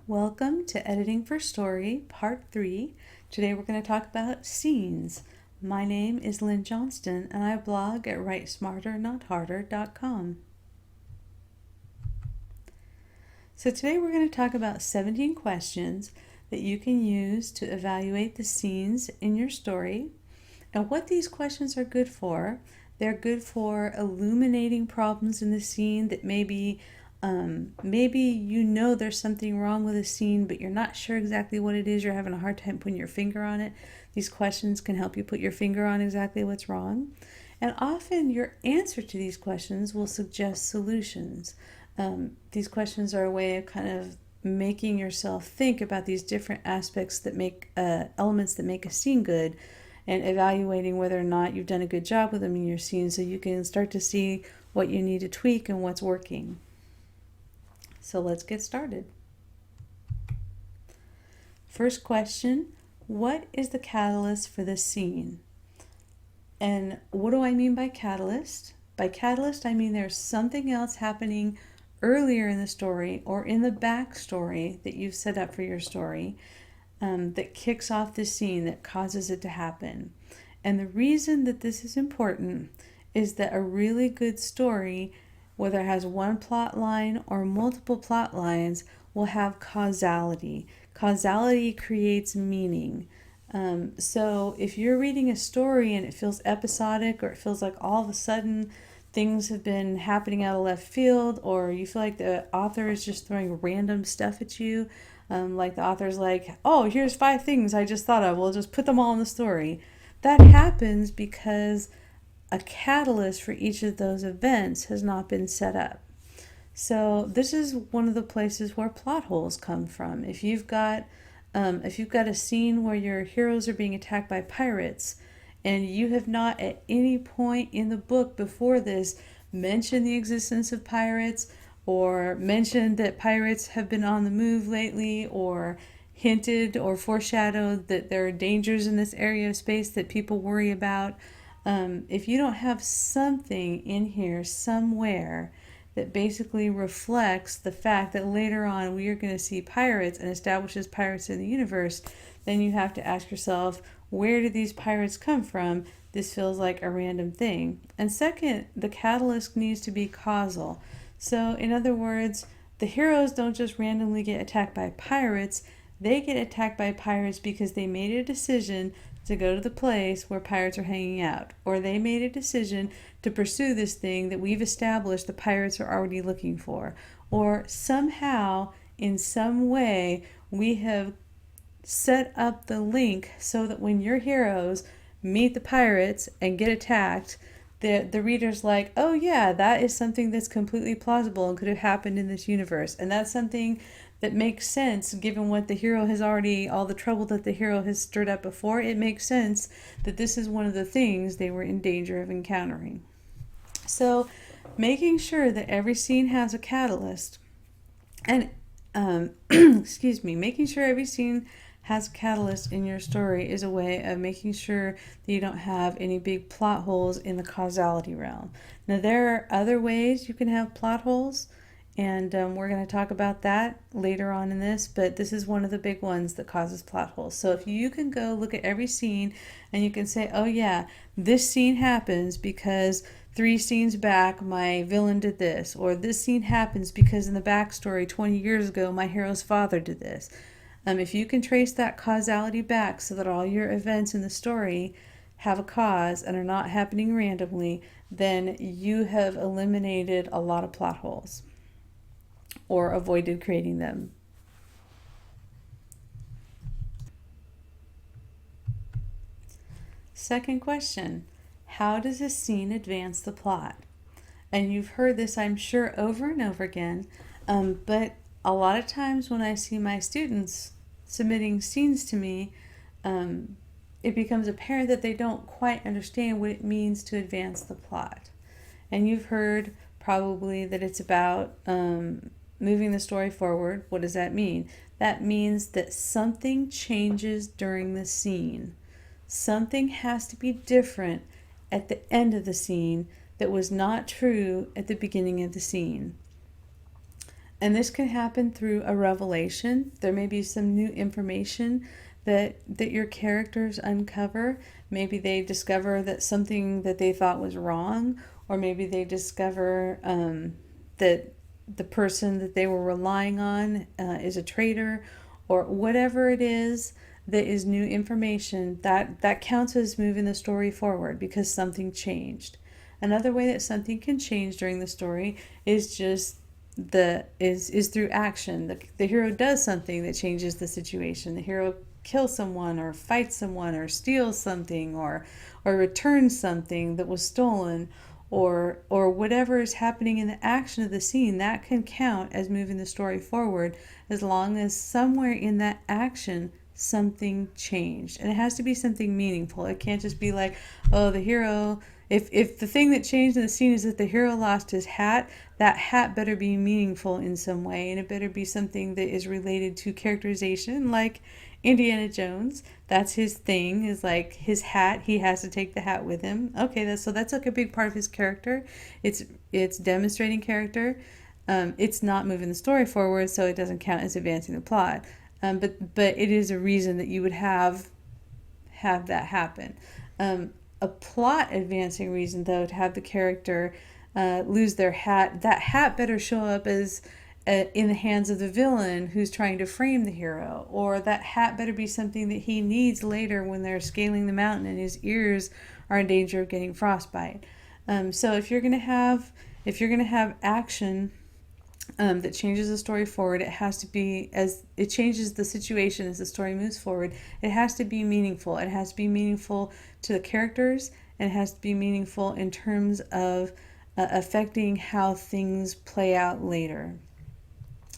Welcome to Editing for Story, Part 3. Today we're going to talk about scenes. My name is Lynn Johnston and I blog at writesmarternotharder.com. So today we're going to talk about 17 questions that you can use to evaluate the scenes in your story. And what these questions are good for, they're good for illuminating problems in the scene that maybe you know there's something wrong with a scene, but you're not sure exactly what it is. You're having a hard time putting your finger on it. These questions can help you put your finger on exactly what's wrong. And often your answer to these questions will suggest solutions. These questions are a way of kind of making yourself think about these different aspects that make elements that make a scene good, and evaluating whether or not you've done a good job with them in your scene, so you can start to see what you need to tweak and what's working. So let's get started. First question, what is the catalyst for this scene? And what do I mean by catalyst? By catalyst, I mean there's something else happening earlier in the story or in the backstory that you've set up for your story that kicks off the scene, that causes it to happen. And the reason that this is important is that a really good story, whether it has one plot line or multiple plot lines, will have causality. Causality creates meaning. So if you're reading a story and it feels episodic, or it feels like all of a sudden things have been happening out of left field, or you feel like the author is just throwing random stuff at you, like the author's like, oh, here's 5 things I just thought of, we'll just put them all in the story. That happens because a catalyst for each of those events has not been set up. So this is one of the places where plot holes come from. If you've got a scene where your heroes are being attacked by pirates, and you have not at any point in the book before this mentioned the existence of pirates, or mentioned that pirates have been on the move lately, or hinted or foreshadowed that there are dangers in this area of space that people worry about, if you don't have something in here somewhere that basically reflects the fact that later on we are going to see pirates and establishes pirates in the universe, then you have to ask yourself, where did these pirates come from? This feels like a random thing. And second, the catalyst needs to be causal. So in other words, the heroes don't just randomly get attacked by pirates. They get attacked by pirates because they made a decision to go to the place where pirates are hanging out, or they made a decision to pursue this thing that we've established the pirates are already looking for, or somehow, in some way, we have set up the link so that when your heroes meet the pirates and get attacked, the reader's like, oh yeah, that is something that's completely plausible and could have happened in this universe, and that's something that makes sense given what the hero has already, all the trouble that the hero has stirred up before. It makes sense that this is one of the things they were in danger of encountering. So making sure that every scene has a catalyst, and making sure every scene has a catalyst in your story is a way of making sure that you don't have any big plot holes in the causality realm. Now there are other ways you can have plot holes, and we're going to talk about that later on in this, but this is one of the big ones that causes plot holes. So if you can go look at every scene and you can say, oh yeah, this scene happens because 3 scenes back my villain did this, or this scene happens because in the backstory 20 years ago my hero's father did this. If you can trace that causality back so that all your events in the story have a cause and are not happening randomly, then you have eliminated a lot of plot holes, or avoided creating them. Second question, how does a scene advance the plot? And you've heard this, I'm sure, over and over again, but a lot of times when I see my students submitting scenes to me, it becomes apparent that they don't quite understand what it means to advance the plot. And you've heard probably that it's about moving the story forward. What does that mean? That means that something changes during the scene. Something has to be different at the end of the scene that was not true at the beginning of the scene. And this can happen through a revelation. There may be some new information that your characters uncover. Maybe they discover that something that they thought was wrong, or maybe they discover that the person that they were relying on is a traitor, or whatever it is that is new information. That counts as moving the story forward because something changed. Another way that something can change during the story is just is through action. The hero does something that changes the situation. The hero kills someone, or fights someone, or steals something, or returns something that was stolen, or whatever is happening in the action of the scene. That can count as moving the story forward, as long as somewhere in that action something changed. And it has to be something meaningful. It can't just be like, oh, the hero, if the thing that changed in the scene is that the hero lost his hat, that hat better be meaningful in some way, and it better be something that is related to characterization, like Indiana Jones. That's his thing, is like his hat. He has to take the hat with him. Okay, that's like a big part of his character. It's demonstrating character. It's not moving the story forward, so it doesn't count as advancing the plot. But it is a reason that you would have that happen. A plot advancing reason, though, to have the character lose their hat, that hat better show up as in the hands of the villain who's trying to frame the hero, or that hat better be something that he needs later when they're scaling the mountain and his ears are in danger of getting frostbite. So if you're gonna have action that changes the story forward, it has to be, as it changes the situation as the story moves forward, it has to be meaningful. It has to be meaningful to the characters, and it has to be meaningful in terms of affecting how things play out later.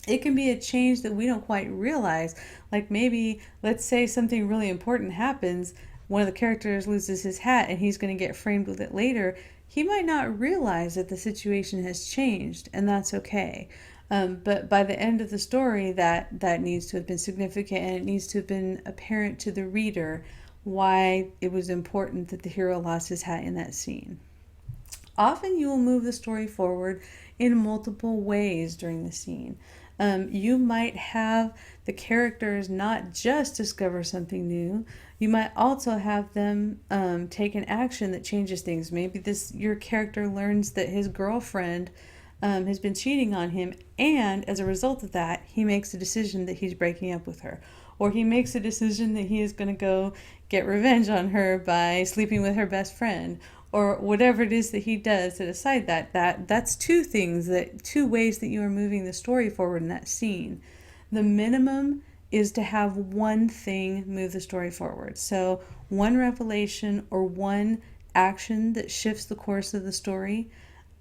It can be a change that we don't quite realize. Like maybe, let's say something really important happens, one of the characters loses his hat and he's going to get framed with it later. He might not realize that the situation has changed, and that's okay. But by the end of the story, that needs to have been significant, and it needs to have been apparent to the reader why it was important that the hero lost his hat in that scene. Often you will move the story forward in multiple ways during the scene. You might have the characters not just discover something new, you might also have them take an action that changes things. Maybe your character learns that his girlfriend has been cheating on him, and as a result of that, he makes a decision that he's breaking up with her. Or he makes a decision that he is going to go get revenge on her by sleeping with her best friend, or whatever it is that he does to decide that's two ways that you are moving the story forward in that scene. The minimum is to have one thing move the story forward. So one revelation or one action that shifts the course of the story.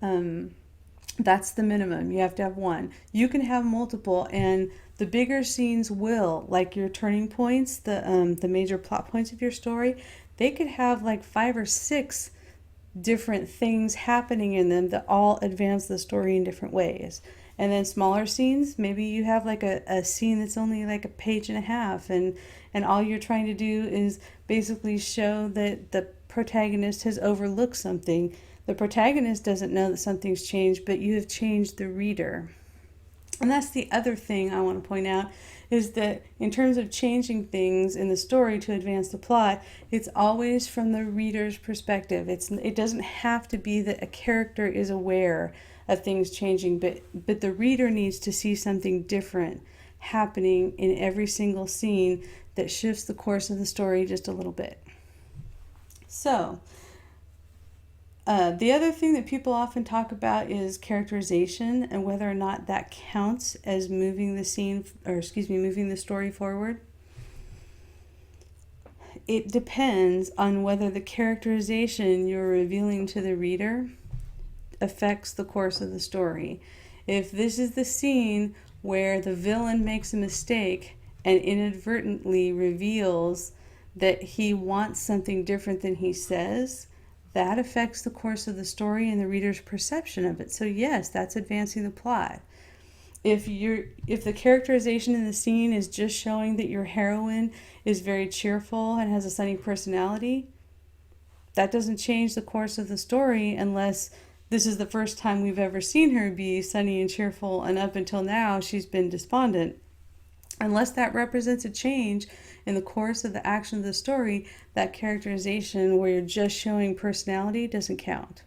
That's the minimum. You have to have one. You can have multiple, and the bigger scenes will, like your turning points, the major plot points of your story, they could have like 5 or 6 different things happening in them that all advance the story in different ways. And then smaller scenes, maybe you have like a scene that's only like a page and a half, and all you're trying to do is basically show that the protagonist has overlooked something. The protagonist doesn't know that something's changed, but you have changed the reader. And that's the other thing I want to point out, is that in terms of changing things in the story to advance the plot, it's always from the reader's perspective. It doesn't have to be that a character is aware of things changing, but the reader needs to see something different happening in every single scene that shifts the course of the story just a little bit. So, the other thing that people often talk about is characterization, and whether or not that counts as moving the story forward. It depends on whether the characterization you're revealing to the reader affects the course of the story. If this is the scene where the villain makes a mistake and inadvertently reveals that he wants something different than he says, that affects the course of the story and the reader's perception of it. So yes, that's advancing the plot. If the characterization in the scene is just showing that your heroine is very cheerful and has a sunny personality, that doesn't change the course of the story unless this is the first time we've ever seen her be sunny and cheerful, and up until now she's been despondent. Unless that represents a change in the course of the action of the story, that characterization where you're just showing personality doesn't count.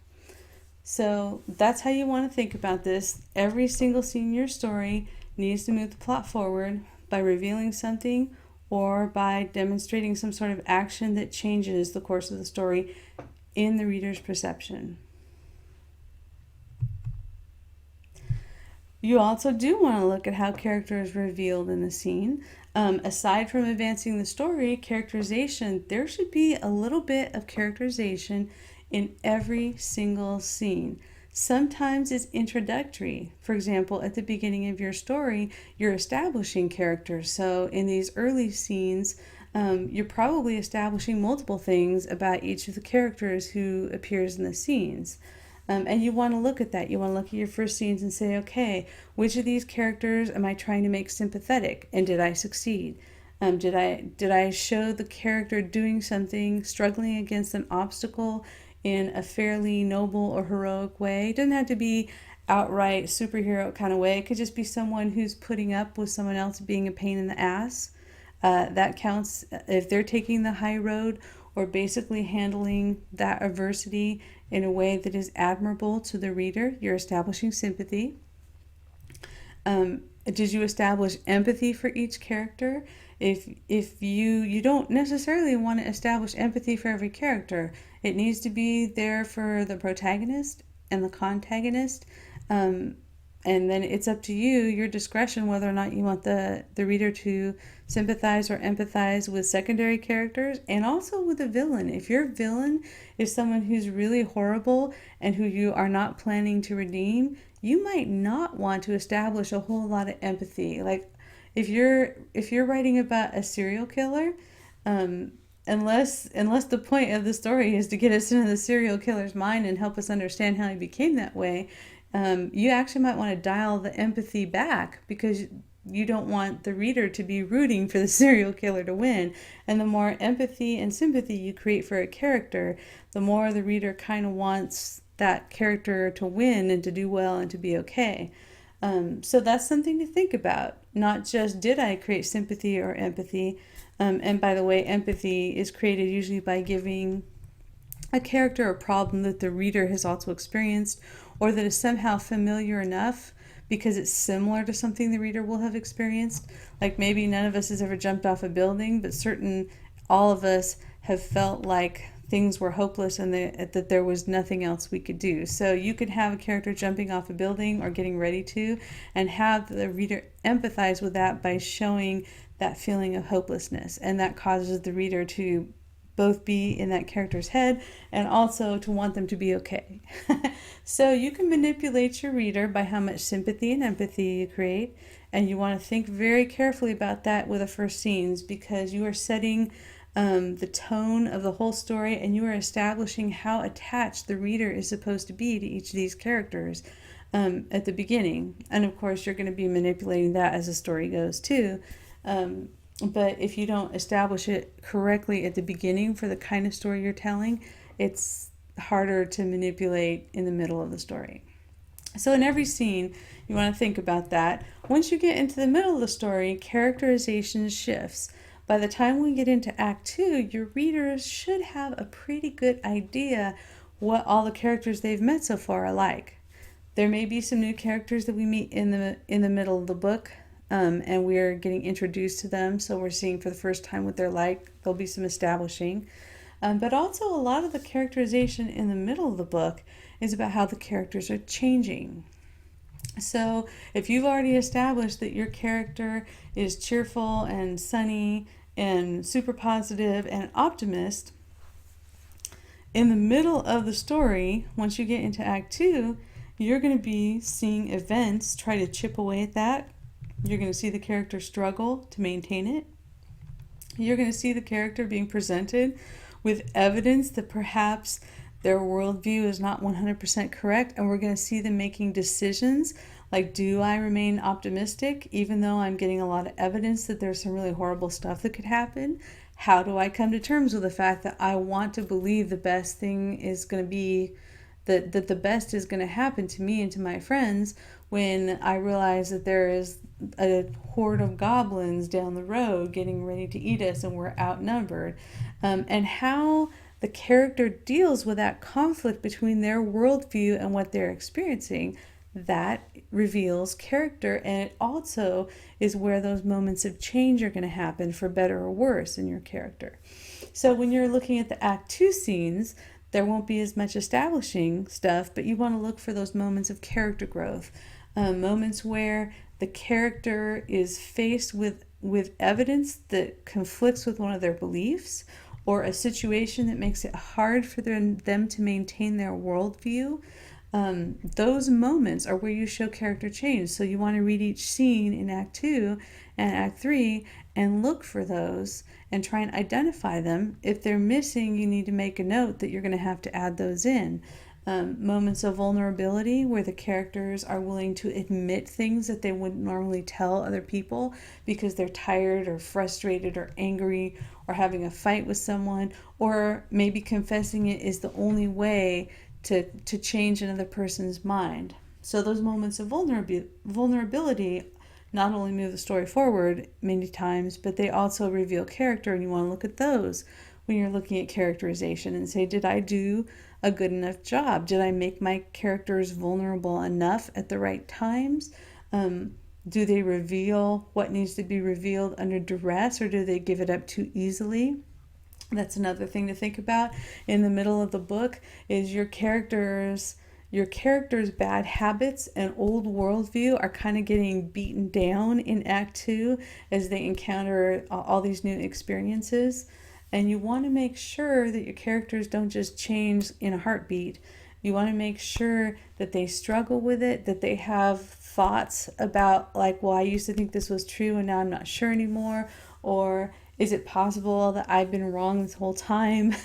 So that's how you want to think about this. Every single scene in your story needs to move the plot forward by revealing something or by demonstrating some sort of action that changes the course of the story in the reader's perception. You also do want to look at how character is revealed in the scene. Aside from advancing the story, characterization, there should be a little bit of characterization in every single scene. Sometimes it's introductory. For example, at the beginning of your story, you're establishing characters. So in these early scenes, you're probably establishing multiple things about each of the characters who appears in the scenes. And you want to look at that. You want to look at your first scenes and say, okay, which of these characters am I trying to make sympathetic? And did I succeed? Did I show the character doing something, struggling against an obstacle in a fairly noble or heroic way? It doesn't have to be outright superhero kind of way. It could just be someone who's putting up with someone else being a pain in the ass. That counts if they're taking the high road or basically handling that adversity in a way that is admirable to the reader. You're establishing sympathy. Did you establish empathy for each character? If you don't necessarily want to establish empathy for every character. It needs to be there for the protagonist and the contagonist. And then it's up to you, your discretion, whether or not you want the reader to sympathize or empathize with secondary characters and also with the villain. If your villain is someone who's really horrible and who you are not planning to redeem, you might not want to establish a whole lot of empathy. Like if you're writing about a serial killer, unless the point of the story is to get us into the serial killer's mind and help us understand how he became that way, you actually might want to dial the empathy back because you don't want the reader to be rooting for the serial killer to win. And the more empathy and sympathy you create for a character, the more the reader kind of wants that character to win and to do well and to be okay. So that's something to think about. Not just did I create sympathy or empathy. And by the way, empathy is created usually by giving a character a problem that the reader has also experienced or that is somehow familiar enough because it's similar to something the reader will have experienced. Like maybe none of us has ever jumped off a building, but all of us have felt like things were hopeless and that there was nothing else we could do. So you could have a character jumping off a building or getting ready to, and have the reader empathize with that by showing that feeling of hopelessness. And that causes the reader to both be in that character's head and also to want them to be okay. So you can manipulate your reader by how much sympathy and empathy you create, and you want to think very carefully about that with the first scenes because you are setting the tone of the whole story and you are establishing how attached the reader is supposed to be to each of these characters at the beginning. And of course you're going to be manipulating that as the story goes too. But if you don't establish it correctly at the beginning for the kind of story you're telling, it's harder to manipulate in the middle of the story. So in every scene, you want to think about that. Once you get into the middle of the story, characterization shifts. By the time we get into Act 2, your readers should have a pretty good idea what all the characters they've met so far are like. There may be some new characters that we meet in the middle of the book, and we're getting introduced to them, so we're seeing for the first time what they're like. There'll be some establishing. But also a lot of the characterization in the middle of the book is about how the characters are changing. So if you've already established that your character is cheerful and sunny and super positive and optimist, in the middle of the story, once you get into Act 2, you're going to be seeing events try to chip away at that. You're going to see the character struggle to maintain it. You're going to see the character being presented with evidence that perhaps their worldview is not 100% correct, and we're going to see them making decisions like, do I remain optimistic even though I'm getting a lot of evidence that there's some really horrible stuff that could happen? How do I come to terms with the fact that I want to believe the best thing is going to be that the best is going to happen to me and to my friends when I realize that there is a horde of goblins down the road getting ready to eat us and we're outnumbered. And how the character deals with that conflict between their worldview and what they're experiencing, that reveals character. And it also is where those moments of change are going to happen for better or worse in your character. So when you're looking at the Act 2 scenes, there won't be as much establishing stuff, but you want to look for those moments of character growth, moments where the character is faced with evidence that conflicts with one of their beliefs, or a situation that makes it hard for them to maintain their worldview. Those moments are where you show character change. So you want to read each scene in Act 2 and Act 3 and look for those and try and identify them. If they're missing, you need to make a note that you're going to have to add those in. Moments of vulnerability where the characters are willing to admit things that they wouldn't normally tell other people because they're tired or frustrated or angry or having a fight with someone, or maybe confessing it is the only way to change another person's mind. So those moments of vulnerability not only move the story forward many times, but they also reveal character, and you want to look at those when you're looking at characterization and say, did I do a good enough job? Did I make my characters vulnerable enough at the right times? Do they reveal what needs to be revealed under duress, or do they give it up too easily? That's another thing to think about in the middle of the book, is your characters' bad habits and old worldview are kind of getting beaten down in Act 2 as they encounter all these new experiences. And you want to make sure that your characters don't just change in a heartbeat. You want to make sure that they struggle with it, that they have thoughts about, like, well, I used to think this was true and now I'm not sure anymore, or is it possible that I've been wrong this whole time?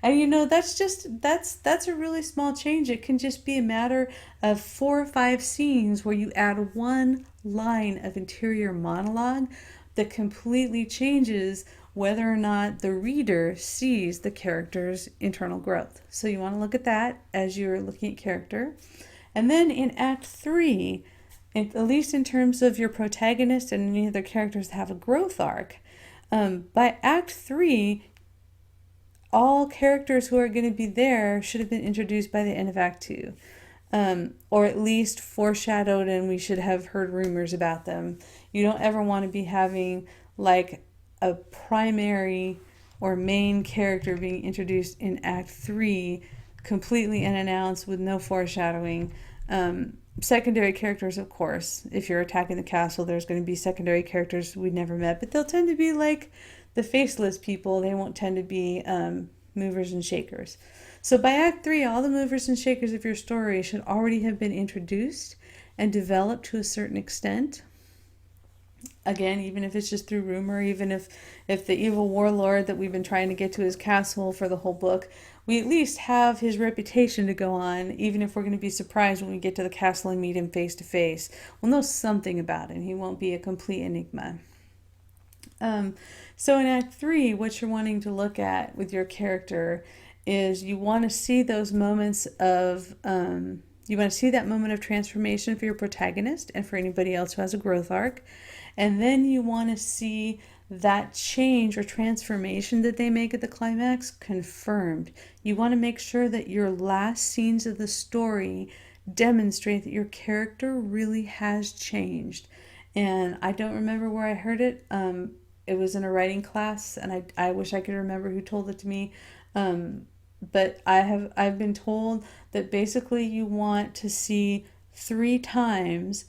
And that's a really small change. It can just be a matter of 4 or 5 scenes where you add one line of interior monologue that completely changes whether or not the reader sees the character's internal growth. So you want to look at that as you're looking at character. And then in Act 3, at least in terms of your protagonist and any other characters that have a growth arc, by Act 3, all characters who are going to be there should have been introduced by the end of Act 2. Or at least foreshadowed, and we should have heard rumors about them. You don't ever want to be having like a primary or main character being introduced in Act 3 completely unannounced with no foreshadowing. Secondary characters, of course, if you're attacking the castle, there's going to be secondary characters we've never met, but they'll tend to be like the faceless people. They won't tend to be movers and shakers. So by Act 3, all the movers and shakers of your story should already have been introduced and developed to a certain extent. Again, even if it's just through rumor, even if the evil warlord that we've been trying to get to his castle for the whole book, we at least have his reputation to go on, even if we're going to be surprised when we get to the castle and meet him face to face. We'll know something about him. He won't be a complete enigma. So in Act 3, what you're wanting to look at with your character is you want to see those moments of, you want to see that moment of transformation for your protagonist and for anybody else who has a growth arc. And then you want to see that change or transformation that they make at the climax confirmed. You want to make sure that your last scenes of the story demonstrate that your character really has changed. And I don't remember where I heard it. It was in a writing class, and I wish I could remember who told it to me. But I've been told that basically you want to see 3 times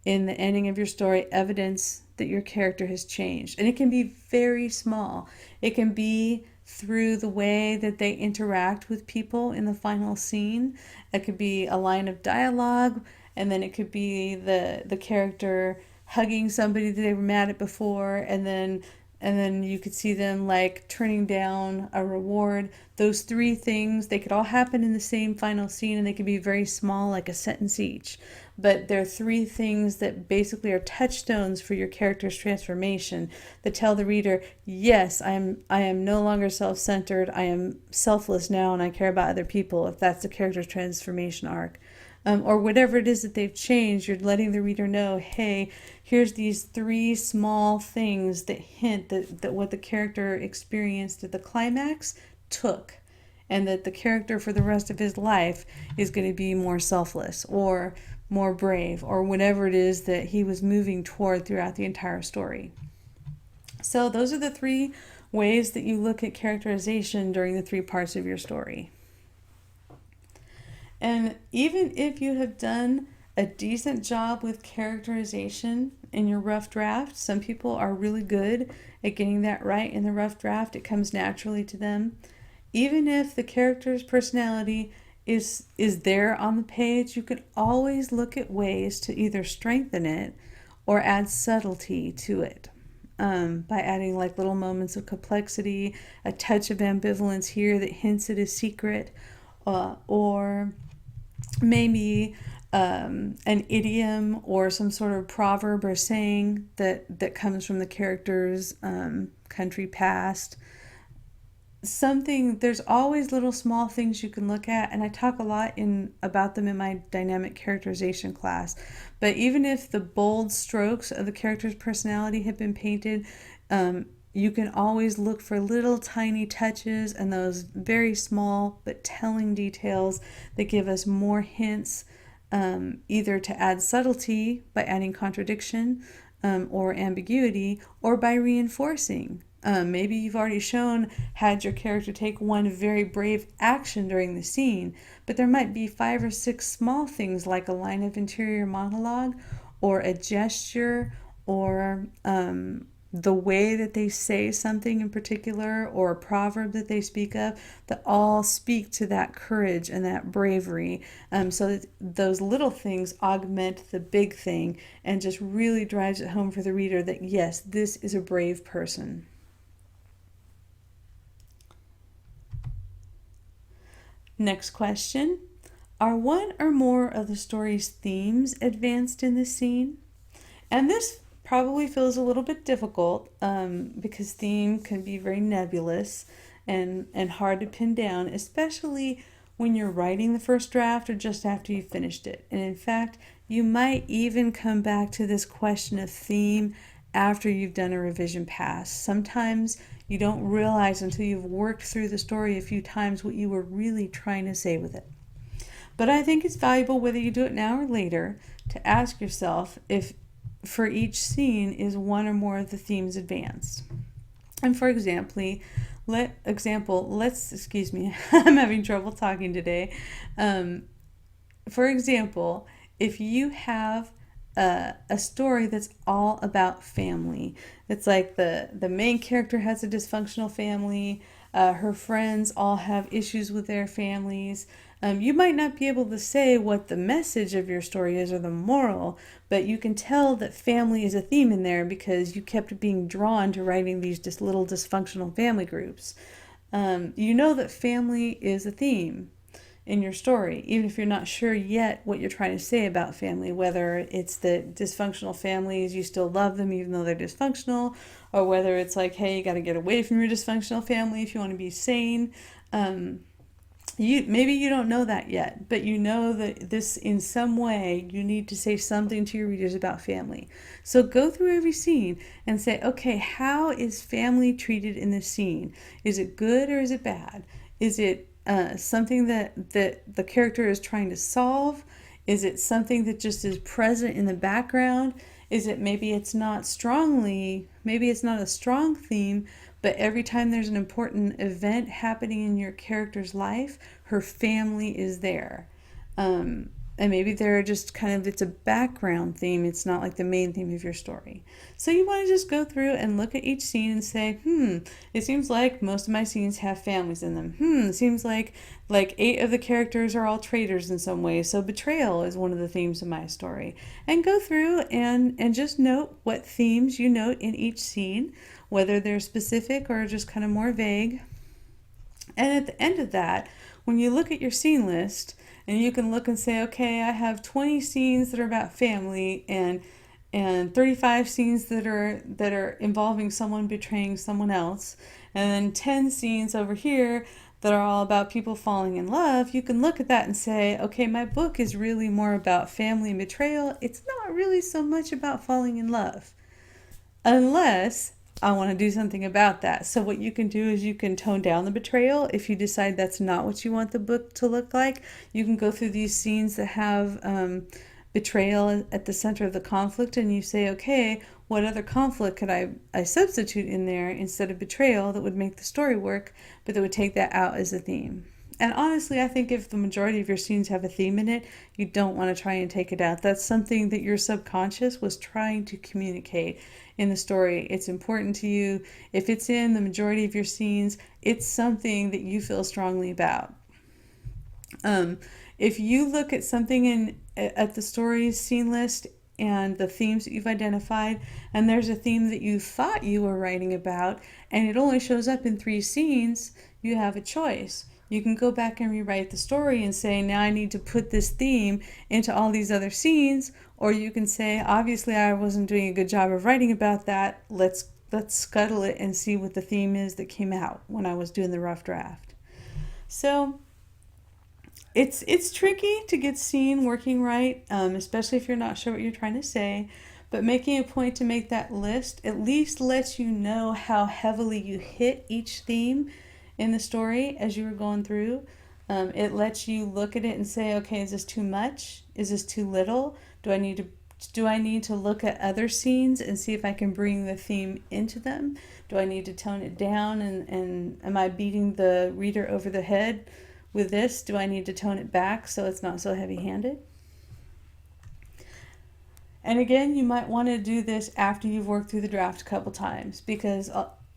in the ending of your story evidence that your character has changed. And it can be very small. It can be through the way that they interact with people in the final scene. It could be a line of dialogue, and then it could be the character hugging somebody that they were mad at before, and then and then you could see them like turning down a reward. Those three things, they could all happen in the same final scene, and they could be very small, like a sentence each. But there are three things that basically are touchstones for your character's transformation that tell the reader, yes, I am no longer self-centered. I am selfless now, and I care about other people. If that's the character's transformation arc. Or whatever it is that they've changed, you're letting the reader know, hey, here's these three small things that hint that what the character experienced at the climax took, and that the character for the rest of his life is going to be more selfless or more brave, or whatever it is that he was moving toward throughout the entire story. So those are the three ways that you look at characterization during the three parts of your story. And even if you have done a decent job with characterization in your rough draft, some people are really good at getting that right in the rough draft. It comes naturally to them. Even if the character's personality is there on the page, you could always look at ways to either strengthen it or add subtlety to it. By adding like little moments of complexity, a touch of ambivalence here that hints at a secret, or maybe an idiom or some sort of proverb or saying that comes from the character's country past. There's always little small things you can look at, and I talk a lot about them in my dynamic characterization class. But even if the bold strokes of the character's personality have been painted, you can always look for little tiny touches and those very small but telling details that give us more hints, either to add subtlety by adding contradiction or ambiguity, or by reinforcing. Maybe you've already had your character take one very brave action during the scene, but there might be 5 or 6 small things like a line of interior monologue, or a gesture, or the way that they say something in particular, or a proverb that they speak of, that all speak to that courage and that bravery. So that those little things augment the big thing and just really drives it home for the reader that, yes, this is a brave person. Next question. Are one or more of the story's themes advanced in the scene? And this probably feels a little bit difficult because theme can be very nebulous and hard to pin down, especially when you're writing the first draft or just after you finished it. And in fact, you might even come back to this question of theme after you've done a revision pass. Sometimes you don't realize until you've worked through the story a few times what you were really trying to say with it. But I think it's valuable, whether you do it now or later, to ask yourself if for each scene is one or more of the themes advanced. And for example, excuse me, I'm having trouble talking today. For example, if you have a story that's all about family, it's like the main character has a dysfunctional family, her friends all have issues with their families. You might not be able to say what the message of your story is or the moral, but you can tell that family is a theme in there because you kept being drawn to writing these just little dysfunctional family groups. You know that family is a theme in your story, even if you're not sure yet what you're trying to say about family, whether it's that dysfunctional families, you still love them even though they're dysfunctional, or whether it's like, hey, you got to get away from your dysfunctional family if you want to be sane. Maybe you don't know that yet, but you know that this, in some way, you need to say something to your readers about family. So go through every scene and say, okay, how is family treated in this scene? Is it good or is it bad? Is it something that the character is trying to solve? Is it something that just is present in the background? Is it maybe it's not a strong theme, but every time there's an important event happening in your character's life, her family is there. and maybe they're just kind of, it's a background theme. It's not like the main theme of your story. So you want to just go through and look at each scene and say, it seems like most of my scenes have families in them. It seems like 8 of the characters are all traitors in some way. So betrayal is one of the themes of my story. And go through and just note what themes you note in each scene, whether they're specific or just kind of more vague. And at the end of that, when you look at your scene list, and you can look and say, okay, I have 20 scenes that are about family, and 35 scenes that are involving someone betraying someone else, and then 10 scenes over here that are all about people falling in love. You can look at that and say, okay, my book is really more about family and betrayal. It's not really so much about falling in love, unless I want to do something about that. So what you can do is you can tone down the betrayal. If you decide that's not what you want the book to look like, you can go through these scenes that have betrayal at the center of the conflict, and you say, okay, what other conflict could I substitute in there instead of betrayal that would make the story work, but that would take that out as a theme. And honestly, I think if the majority of your scenes have a theme in it, you don't want to try and take it out. That's something that your subconscious was trying to communicate in the story. It's important to you. If it's in the majority of your scenes, it's something that you feel strongly about. If you look at something at the story's scene list and the themes that you've identified, and there's a theme that you thought you were writing about, and it only shows up in 3 scenes, you have a choice. You can go back and rewrite the story and say, now I need to put this theme into all these other scenes. Or you can say, obviously I wasn't doing a good job of writing about that. Let's scuttle it and see what the theme is that came out when I was doing the rough draft. So it's tricky to get scene working right, especially if you're not sure what you're trying to say. But making a point to make that list at least lets you know how heavily you hit each theme in the story as you were going through. It lets you look at it and say, okay, is this too much? Is this too little? Do I need to look at other scenes and see if I can bring the theme into them? Do I need to tone it down, and am I beating the reader over the head with this? Do I need to tone it back so it's not so heavy-handed? And again, you might want to do this after you've worked through the draft a couple times, because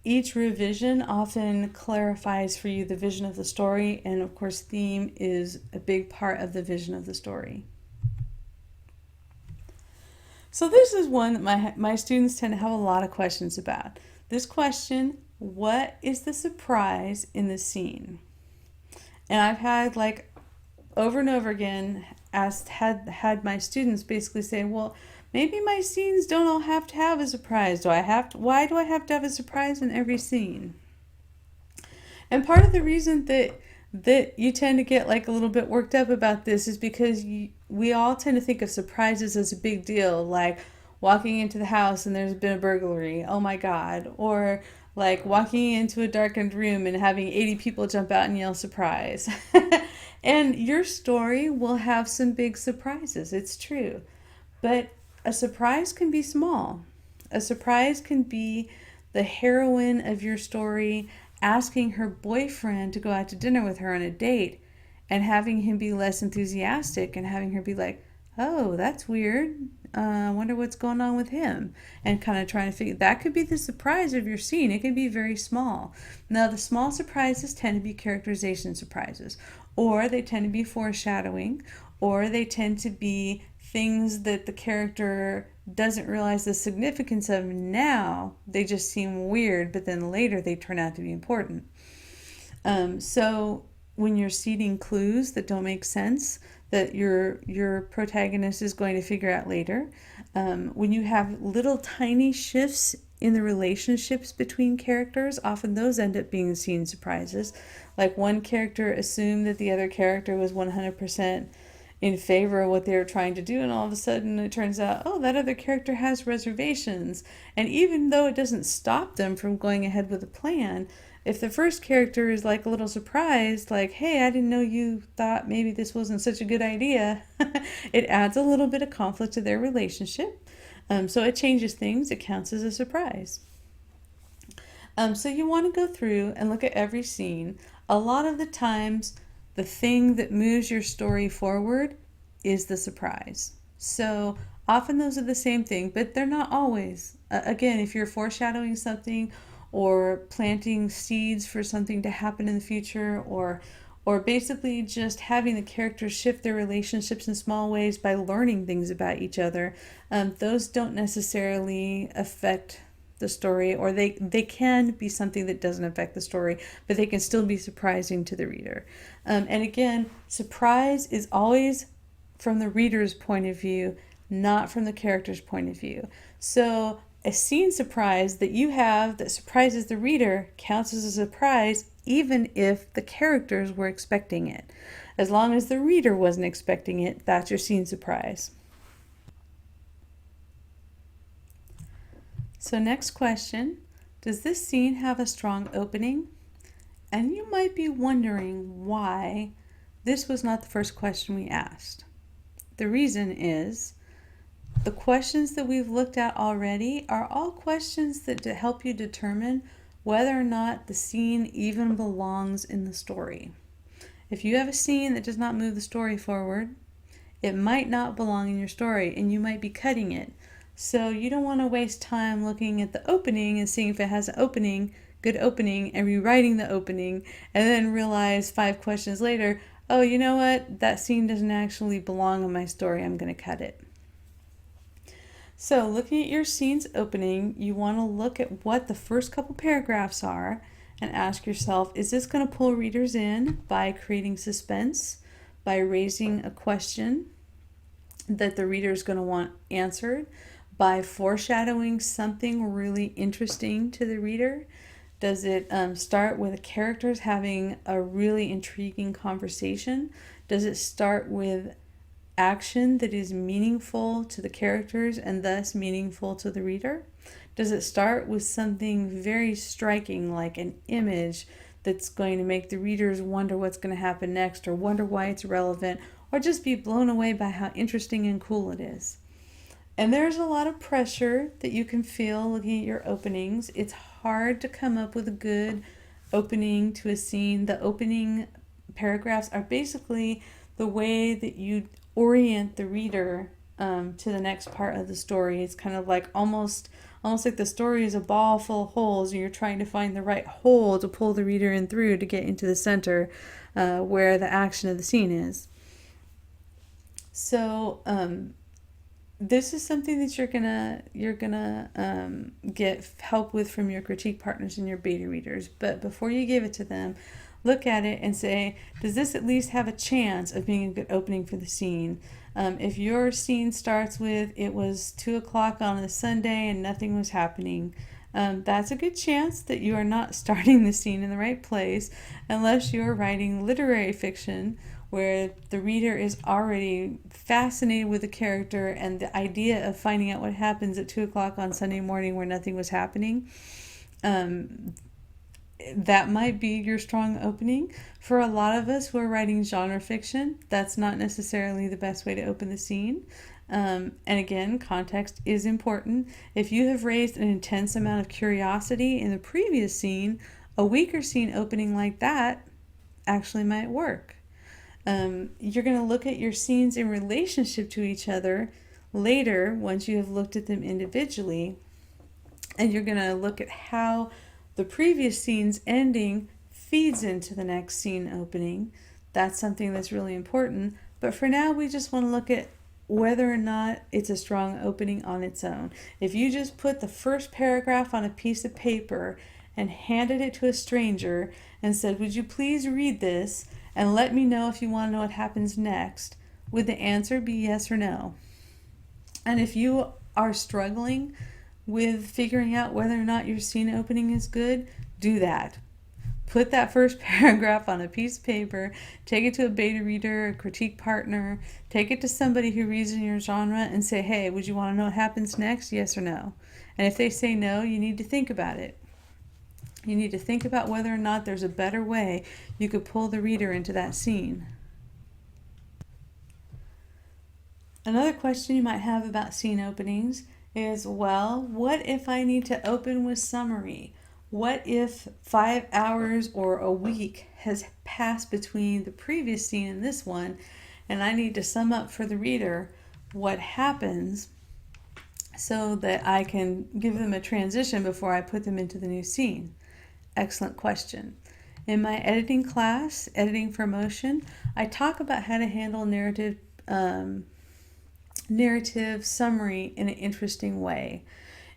each revision often clarifies for you the vision of the story, and of course theme is a big part of the vision of the story. So this is one that my students tend to have a lot of questions about. This question, what is the surprise in the scene? And I've had, like, over and over again had my students basically say, well, maybe my scenes don't all have to have a surprise. Why do I have to have a surprise in every scene? And part of the reason that you tend to get like a little bit worked up about this is because we all tend to think of surprises as a big deal, like walking into the house and there's been a burglary, oh my God, or like walking into a darkened room and having 80 people jump out and yell surprise. And your story will have some big surprises, it's true. But a surprise can be small. A surprise can be the heroine of your story asking her boyfriend to go out to dinner with her on a date, and having him be less enthusiastic and having her be like, oh, that's weird. I wonder what's going on with him. And kind of trying to figure, that could be the surprise of your scene. It can be very small. Now, the small surprises tend to be characterization surprises, or they tend to be foreshadowing, or they tend to be things that the character doesn't realize the significance of now. They just seem weird, but then later they turn out to be important. So when you're seeding clues that don't make sense, that your protagonist is going to figure out later, when you have little tiny shifts in the relationships between characters, often those end up being scene surprises. Like one character assumed that the other character was 100% in favor of what they were trying to do, and all of a sudden it turns out, oh, that other character has reservations. And even though it doesn't stop them from going ahead with the plan, if the first character is like a little surprised, like, hey, I didn't know you thought maybe this wasn't such a good idea, it adds a little bit of conflict to their relationship. So it changes things. It counts as a surprise. So you want to go through and look at every scene. A lot of the times, the thing that moves your story forward is the surprise. So often those are the same thing, but they're not always. Again, if you're foreshadowing something or planting seeds for something to happen in the future, or basically just having the characters shift their relationships in small ways by learning things about each other, those don't necessarily affect the story, or they can be something that doesn't affect the story, but they can still be surprising to the reader. And again, surprise is always from the reader's point of view, not from the character's point of view. So a scene surprise that you have that surprises the reader counts as a surprise even if the characters were expecting it. As long as the reader wasn't expecting it, that's your scene surprise. So next question, does this scene have a strong opening? And you might be wondering why this was not the first question we asked. The reason is the questions that we've looked at already are all questions that help you determine whether or not the scene even belongs in the story. If you have a scene that does not move the story forward, it might not belong in your story and you might be cutting it. So you don't want to waste time looking at the opening and seeing if it has an opening, good opening, and rewriting the opening, and then realize 5 questions later, oh, you know what? That scene doesn't actually belong in my story. I'm going to cut it. So looking at your scene's opening, you want to look at what the first couple paragraphs are and ask yourself, is this going to pull readers in by creating suspense, by raising a question that the reader is going to want answered, by foreshadowing something really interesting to the reader? Does it start with the characters having a really intriguing conversation? Does it start with action that is meaningful to the characters and thus meaningful to the reader? Does it start with something very striking like an image that's going to make the readers wonder what's going to happen next, or wonder why it's relevant, or just be blown away by how interesting and cool it is? And there's a lot of pressure that you can feel looking at your openings. It's hard to come up with a good opening to a scene. The opening paragraphs are basically the way that you orient the reader to the next part of the story. It's kind of like almost like the story is a ball full of holes and you're trying to find the right hole to pull the reader in through to get into the center where the action of the scene is. So this is something that you're gonna get help with from your critique partners and your beta readers. But before you give it to them, look at it and say, does this at least have a chance of being a good opening for the scene? If your scene starts with, it was 2 o'clock on a Sunday and nothing was happening, that's a good chance that you are not starting the scene in the right place, unless you're writing literary fiction where the reader is already fascinated with the character and the idea of finding out what happens at 2 o'clock on Sunday morning where nothing was happening. That might be your strong opening. For a lot of us who are writing genre fiction, that's not necessarily the best way to open the scene. And again, context is important. If you have raised an intense amount of curiosity in the previous scene, a weaker scene opening like that actually might work. You're going to look at your scenes in relationship to each other later once you have looked at them individually, and you're going to look at how the previous scene's ending feeds into the next scene opening. That's something that's really important. But for now, we just want to look at whether or not it's a strong opening on its own. If you just put the first paragraph on a piece of paper and handed it to a stranger and said, would you please read this and let me know if you want to know what happens next, would the answer be yes or no? And if you are struggling with figuring out whether or not your scene opening is good, do that. Put that first paragraph on a piece of paper, take it to a beta reader, a critique partner, take it to somebody who reads in your genre and say, hey, would you want to know what happens next, yes or no? And if they say no, you need to think about it. You need to think about whether or not there's a better way you could pull the reader into that scene. Another question you might have about scene openings is, well, what if I need to open with summary? What if 5 hours or a week has passed between the previous scene and this one, and I need to sum up for the reader what happens so that I can give them a transition before I put them into the new scene. Excellent question. In my editing class, Editing for Motion, I talk about how to handle narrative summary in an interesting way.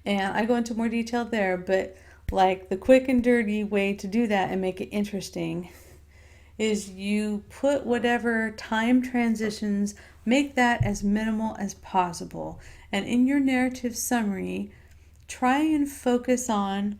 And I go into more detail there, but like the quick and dirty way to do that and make it interesting is you put whatever time transitions, make that as minimal as possible. And in your narrative summary, try and focus on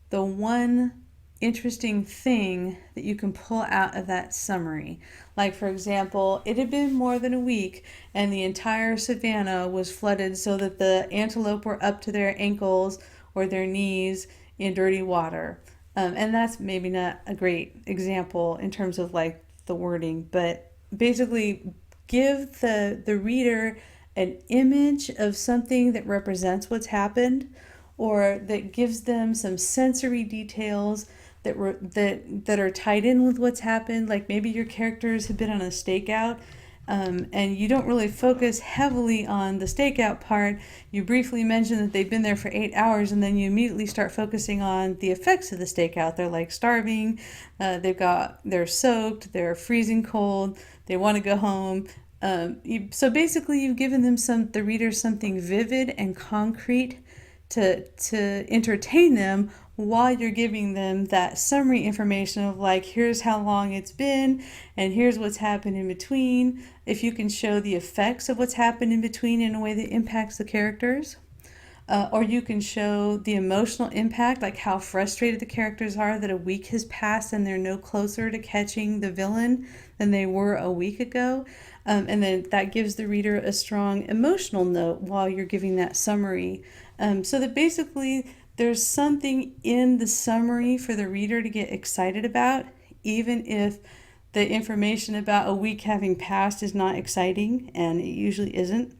the one interesting thing that you can pull out of that summary. Like, for example, it had been more than a week and the entire savannah was flooded so that the antelope were up to their ankles or their knees in dirty water. And that's maybe not a great example in terms of like the wording, but basically give the reader an image of something that represents what's happened, or that gives them some sensory details that are tied in with what's happened. Like maybe your characters have been on a stakeout, and you don't really focus heavily on the stakeout part. You briefly mention that they've been there for 8 hours, and then you immediately start focusing on the effects of the stakeout. They're like starving, they're soaked, they're freezing cold, they want to go home. So basically, you've given them the reader something vivid and concrete to entertain them, while you're giving them that summary information of like, here's how long it's been and here's what's happened in between. If you can show the effects of what's happened in between in a way that impacts the characters, or you can show the emotional impact, like how frustrated the characters are that a week has passed and they're no closer to catching the villain than they were a week ago. And then that gives the reader a strong emotional note while you're giving that summary. So that basically there's something in the summary for the reader to get excited about, even if the information about a week having passed is not exciting, and it usually isn't.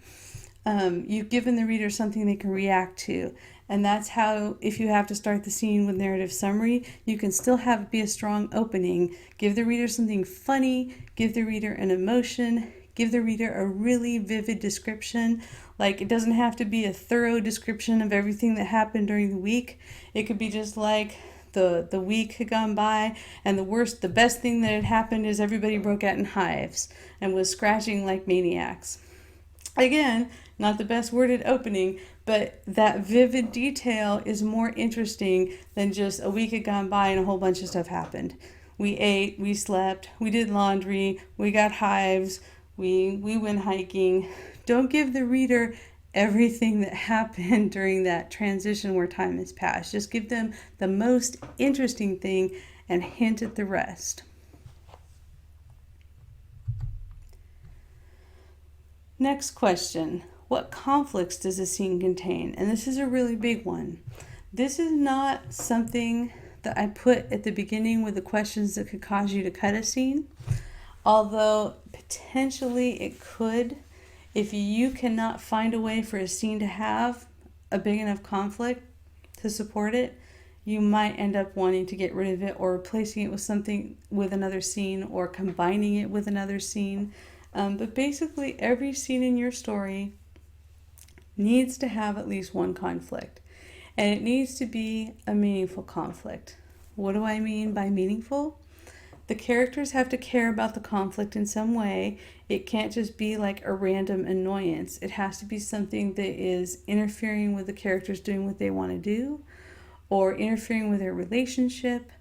You've given the reader something they can react to. And that's how, if you have to start the scene with narrative summary, you can still have it be a strong opening. Give the reader something funny, give the reader an emotion, give the reader a really vivid description. Like, it doesn't have to be a thorough description of everything that happened during the week. It could be just like the week had gone by and the best thing that had happened is everybody broke out in hives and was scratching like maniacs. Again, not the best worded opening, but that vivid detail is more interesting than just a week had gone by and a whole bunch of stuff happened. We ate, we slept, we did laundry, we got hives, we went hiking. Don't give the reader everything that happened during that transition where time has passed. Just give them the most interesting thing and hint at the rest. Next question. What conflicts does a scene contain? And this is a really big one. This is not something that I put at the beginning with the questions that could cause you to cut a scene, although potentially it could. If you cannot find a way for a scene to have a big enough conflict to support it, you might end up wanting to get rid of it or replacing it with something with another scene or combining it with another scene. But basically, every scene in your story needs to have at least one conflict. And it needs to be a meaningful conflict. What do I mean by meaningful? The characters have to care about the conflict in some way. It can't just be like a random annoyance. It has to be something that is interfering with the characters doing what they want to do or interfering with their relationship.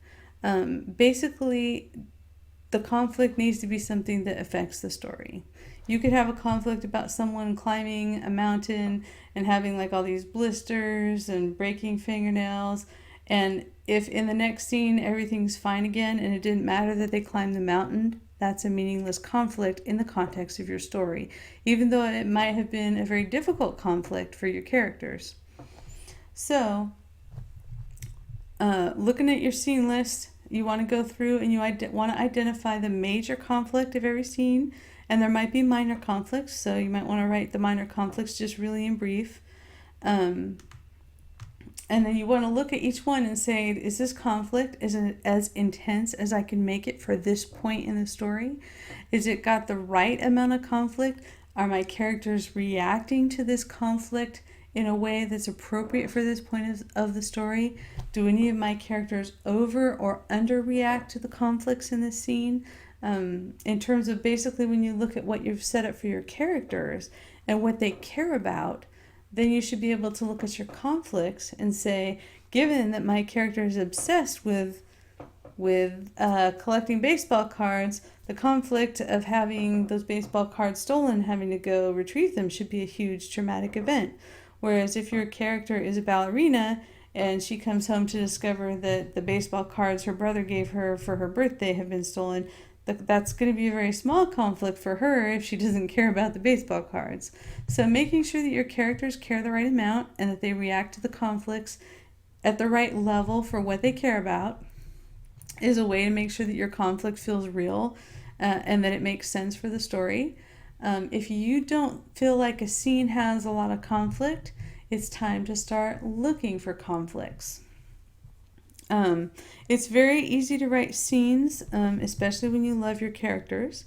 Basically, the conflict needs to be something that affects the story. You could have a conflict about someone climbing a mountain and having like all these blisters and breaking fingernails. And if in the next scene everything's fine again and it didn't matter that they climbed the mountain, that's a meaningless conflict in the context of your story, even though it might have been a very difficult conflict for your characters. So, looking at your scene list, you want to go through and you want to identify the major conflict of every scene. And there might be minor conflicts, so you might want to write the minor conflicts just really in brief. And then you want to look at each one and say, is this conflict as intense as I can make it for this point in the story? Is it got the right amount of conflict? Are my characters reacting to this conflict in a way that's appropriate for this point of the story? Do any of my characters over or under react to the conflicts in this scene? In terms of basically when you look at what you've set up for your characters and what they care about, then you should be able to look at your conflicts and say, given that my character is obsessed with collecting baseball cards, the conflict of having those baseball cards stolen, having to go retrieve them, should be a huge traumatic event. Whereas if your character is a ballerina and she comes home to discover that the baseball cards her brother gave her for her birthday have been stolen, that's going to be a very small conflict for her if she doesn't care about the baseball cards. So making sure that your characters care the right amount and that they react to the conflicts at the right level for what they care about is a way to make sure that your conflict feels real and that it makes sense for the story. If you don't feel like a scene has a lot of conflict, it's time to start looking for conflicts. It's very easy to write scenes, especially when you love your characters,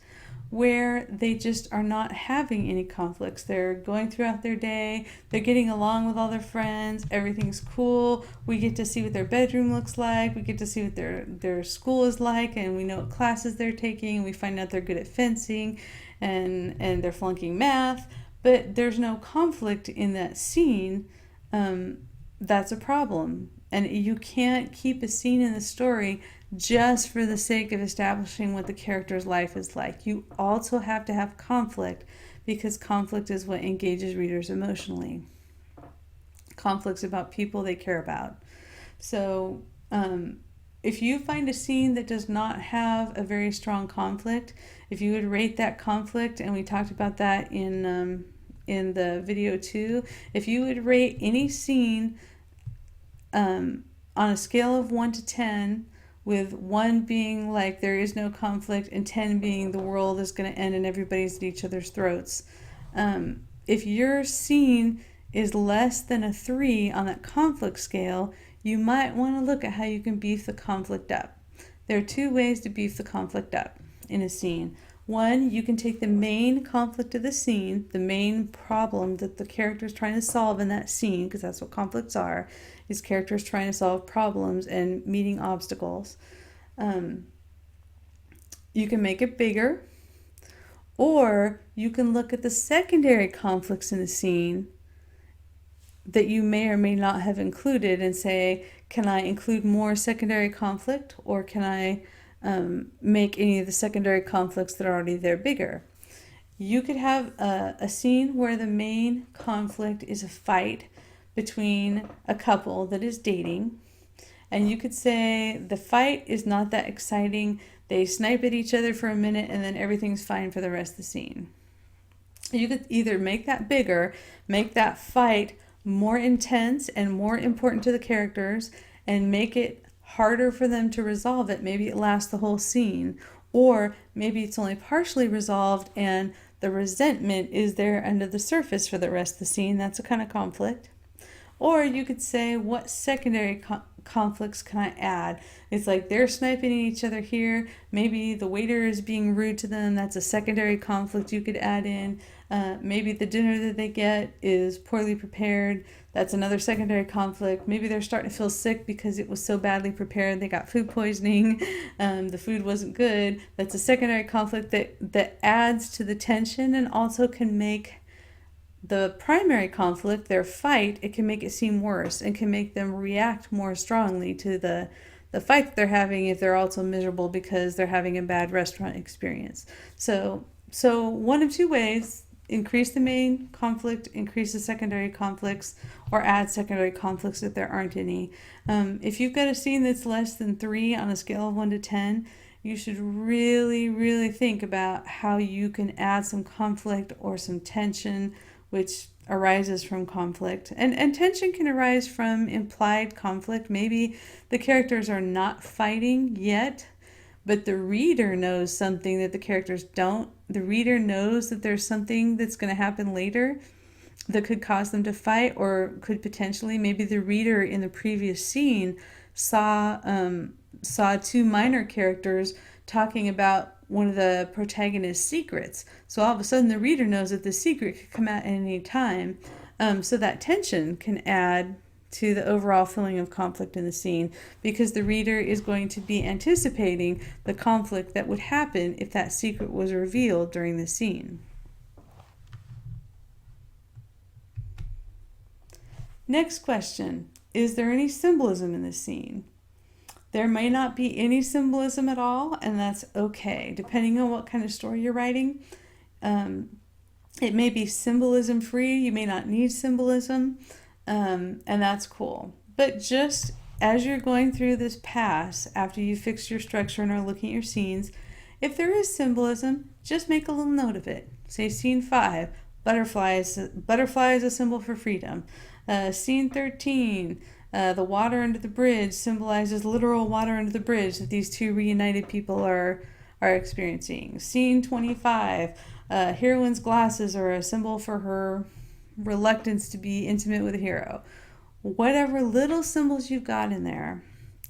where they just are not having any conflicts. They're going throughout their day, they're getting along with all their friends, everything's cool. We get to see what their bedroom looks like, we get to see what their school is like, and we know what classes they're taking, we find out they're good at fencing and they're flunking math, but there's no conflict in that scene. That's a problem. And you can't keep a scene in the story just for the sake of establishing what the character's life is like. You also have to have conflict because conflict is what engages readers emotionally. Conflict's about people they care about. So if you find a scene that does not have a very strong conflict, if you would rate that conflict, and we talked about that in the video too, if you would rate any scene on a scale of 1 to 10, with 1 being like there is no conflict and 10 being the world is going to end and everybody's at each other's throats. If your scene is less than a 3 on that conflict scale, you might want to look at how you can beef the conflict up. There are 2 ways to beef the conflict up in a scene. 1, you can take the main conflict of the scene, the main problem that the character is trying to solve in that scene, because that's what conflicts are, is characters trying to solve problems and meeting obstacles. You can make it bigger, or you can look at the secondary conflicts in the scene that you may or may not have included and say, can I include more secondary conflict, or can I make any of the secondary conflicts that are already there bigger? You could have a scene where the main conflict is a fight between a couple that is dating, and you could say the fight is not that exciting. They snipe at each other for a minute and then everything's fine for the rest of the scene. You could either make that bigger, make that fight more intense and more important to the characters, and make it harder for them to resolve it. Maybe it lasts the whole scene, or maybe it's only partially resolved and the resentment is there under the surface for the rest of the scene. That's a kind of conflict. Or you could say, what secondary conflicts can I add? It's like they're sniping at each other here. Maybe the waiter is being rude to them. That's a secondary conflict you could add in. Maybe the dinner that they get is poorly prepared. That's another secondary conflict. Maybe they're starting to feel sick because it was so badly prepared. They got food poisoning. The food wasn't good. That's a secondary conflict that adds to the tension and also can make the primary conflict, their fight, it can make it seem worse and can make them react more strongly to the fight that they're having if they're also miserable because they're having a bad restaurant experience. So one of 2 ways: increase the main conflict, increase the secondary conflicts, or add secondary conflicts if there aren't any. If you've got a scene that's less than 3 on a scale of 1 to 10, you should really, really think about how you can add some conflict or some tension which arises from conflict. And tension can arise from implied conflict. Maybe the characters are not fighting yet, but the reader knows something that the characters don't. The reader knows that there's something that's going to happen later that could cause them to fight, or could potentially, maybe the reader in the previous scene saw two minor characters talking about one of the protagonist's secrets. So all of a sudden the reader knows that the secret could come out at any time. So that tension can add to the overall feeling of conflict in the scene, because the reader is going to be anticipating the conflict that would happen if that secret was revealed during the scene. Next question, is there any symbolism in this scene? There may not be any symbolism at all, and that's okay. Depending on what kind of story you're writing, it may be symbolism free. You may not need symbolism, and that's cool. But just as you're going through this pass, after you fix your structure and are looking at your scenes, if there is symbolism, just make a little note of it. Say scene 5, butterfly is a symbol for freedom. Scene 13, the water under the bridge symbolizes literal water under the bridge that these two reunited people are experiencing. Scene 25, heroine's glasses are a symbol for her reluctance to be intimate with a hero. Whatever little symbols you've got in there,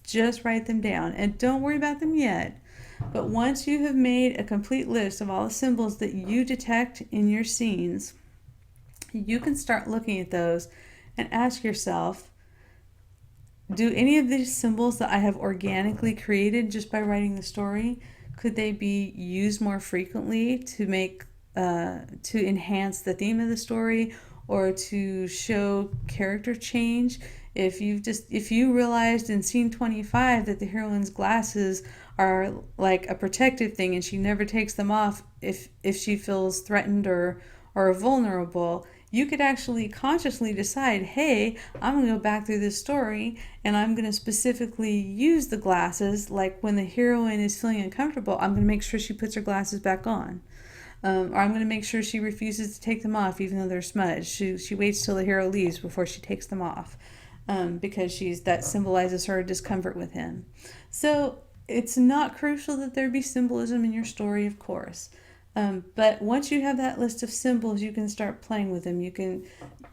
just write them down and don't worry about them yet. But once you have made a complete list of all the symbols that you detect in your scenes, you can start looking at those and ask yourself, do any of these symbols that I have organically created just by writing the story, could they be used more frequently to make to enhance the theme of the story, or to show character change? If you realized in scene 25 that the heroine's glasses are like a protective thing and she never takes them off if she feels threatened or vulnerable, you could actually consciously decide, hey, I'm going to go back through this story and I'm going to specifically use the glasses. Like when the heroine is feeling uncomfortable, I'm going to make sure she puts her glasses back on. Or I'm going to make sure she refuses to take them off even though they're smudged. She waits till the hero leaves before she takes them off, because that symbolizes her discomfort with him. So it's not crucial that there be symbolism in your story, of course. But once you have that list of symbols, you can start playing with them.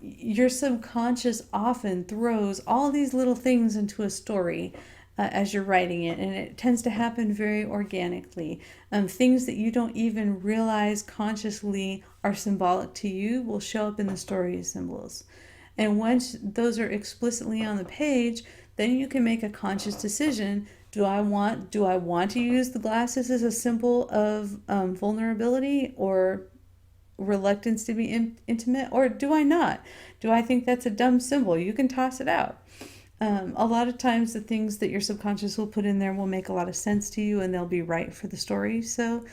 Your subconscious often throws all these little things into a story as you're writing it, and it tends to happen very organically. Things that you don't even realize consciously are symbolic to you will show up in the story as symbols. And once those are explicitly on the page, then you can make a conscious decision. Do I want to use the glasses as a symbol of vulnerability or reluctance to be intimate, or do I not? Do I think that's a dumb symbol? You can toss it out. A lot of times the things that your subconscious will put in there will make a lot of sense to you and they'll be right for the story. So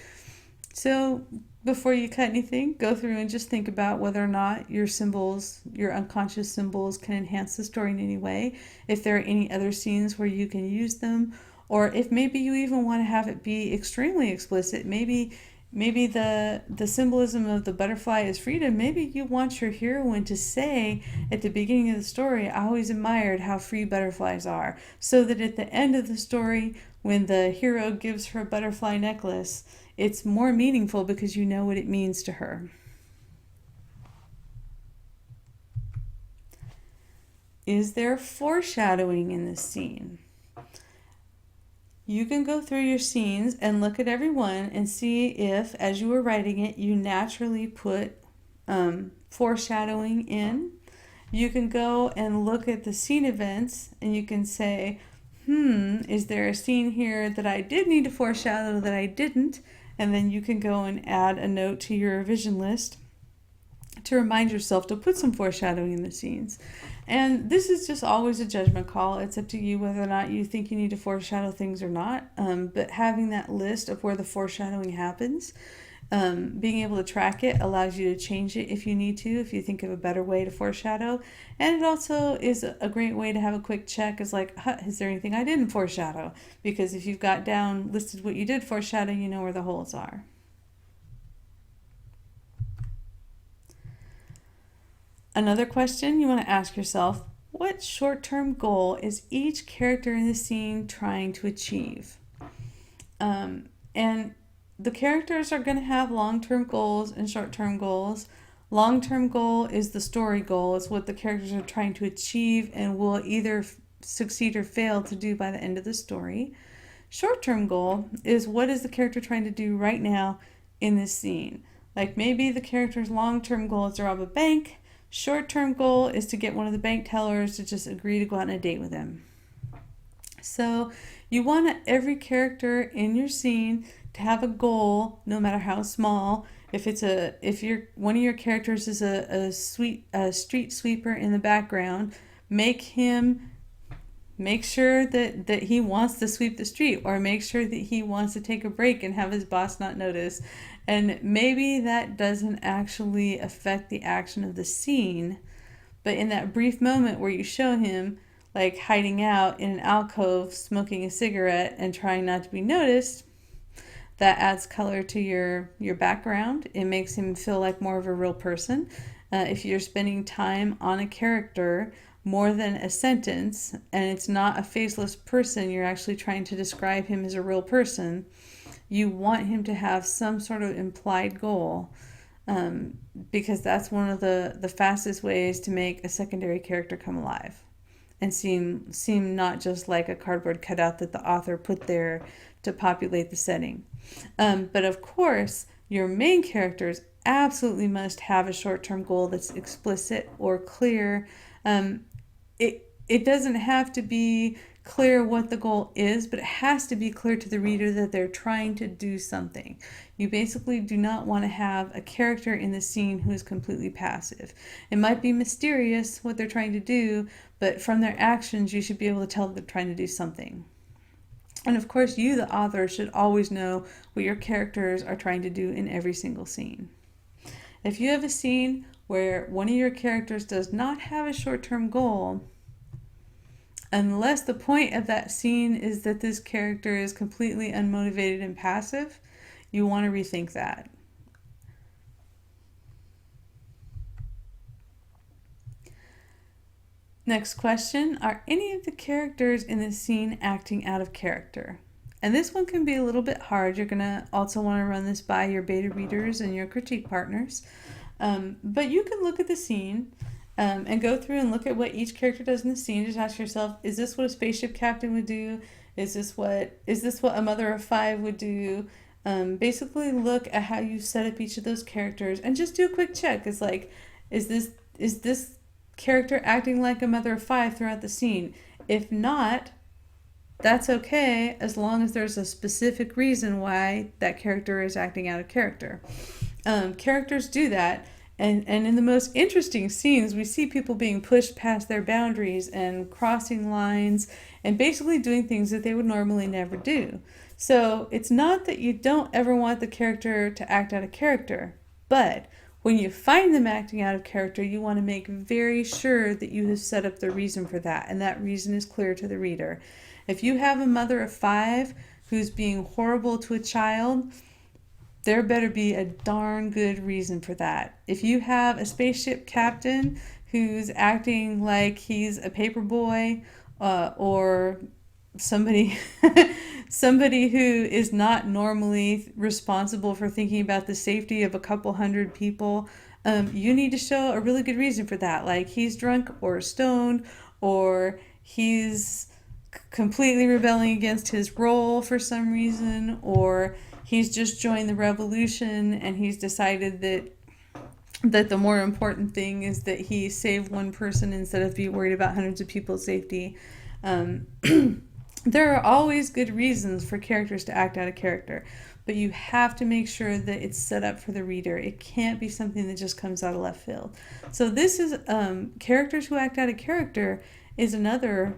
before you cut anything, go through and just think about whether or not your symbols, your unconscious symbols, can enhance the story in any way. If there are any other scenes where you can use them, or if maybe you even want to have it be extremely explicit. Maybe the symbolism of the butterfly is freedom. Maybe you want your heroine to say at the beginning of the story, I always admired how free butterflies are, so that at the end of the story, when the hero gives her a butterfly necklace, it's more meaningful because you know what it means to her. Is there foreshadowing in this scene? You can go through your scenes and look at every one and see if, as you were writing it, you naturally put foreshadowing in. You can go and look at the scene events and you can say, is there a scene here that I did need to foreshadow that I didn't? And then you can go and add a note to your revision list to remind yourself to put some foreshadowing in the scenes. And this is just always a judgment call. It's up to you whether or not you think you need to foreshadow things or not. But having that list of where the foreshadowing happens, being able to track it allows you to change it if you need to, if you think of a better way to foreshadow. And it also is a great way to have a quick check. Is like, is there anything I didn't foreshadow? Because if you've got down listed what you did foreshadow, you know where the holes are. Another question you want to ask yourself, what short-term goal is each character in the scene trying to achieve? And the characters are going to have long-term goals and short-term goals. Long-term goal is the story goal. It's what the characters are trying to achieve and will either succeed or fail to do by the end of the story. Short-term goal is what is the character trying to do right now in this scene. Like maybe the character's long-term goal is to rob a bank. Short-term goal is to get one of the bank tellers to just agree to go out on a date with him. So you want every character in your scene to have a goal, no matter how small. If one of your characters is a street sweeper in the background, make sure that he wants to sweep the street, or make sure that he wants to take a break and have his boss not notice. And maybe that doesn't actually affect the action of the scene, but in that brief moment where you show him like hiding out in an alcove, smoking a cigarette and trying not to be noticed, that adds color to your background. It makes him feel like more of a real person. If you're spending time on a character more than a sentence, and it's not a faceless person, you're actually trying to describe him as a real person, you want him to have some sort of implied goal, because that's one of the fastest ways to make a secondary character come alive and seem not just like a cardboard cutout that the author put there to populate the setting. But of course, your main characters absolutely must have a short-term goal that's explicit or clear. It doesn't have to be clear what the goal is, but it has to be clear to the reader that they're trying to do something. You basically do not want to have a character in the scene who is completely passive. It might be mysterious what they're trying to do, but from their actions, you should be able to tell that they're trying to do something. And of course, you, the author, should always know what your characters are trying to do in every single scene. If you have a scene where one of your characters does not have a short-term goal, unless the point of that scene is that this character is completely unmotivated and passive, you want to rethink that. Next question, are any of the characters in this scene acting out of character? And this one can be a little bit hard. You're going to also want to run this by your beta readers and your critique partners. But you can look at the scene and go through and look at what each character does in the scene. Just ask yourself, is this what a spaceship captain would do? Is this what a mother of five would do? Basically look at how you set up each of those characters and just do a quick check. It's like, is this character acting like a mother of five throughout the scene? If not, that's okay, as long as there's a specific reason why that character is acting out of character. Characters do that, and in the most interesting scenes, we see people being pushed past their boundaries and crossing lines and basically doing things that they would normally never do. So it's not that you don't ever want the character to act out of character, but when you find them acting out of character, you want to make very sure that you have set up the reason for that, and that reason is clear to the reader. If you have a mother of five who's being horrible to a child, there better be a darn good reason for that. If you have a spaceship captain who's acting like he's a paper boy, or somebody who is not normally responsible for thinking about the safety of a couple hundred people, you need to show a really good reason for that. Like he's drunk or stoned, or he's completely rebelling against his role for some reason, or he's just joined the revolution and he's decided that the more important thing is that he save one person instead of be worried about hundreds of people's safety. There are always good reasons for characters to act out of character, but you have to make sure that it's set up for the reader. It can't be something that just comes out of left field. So this is characters who act out of character is another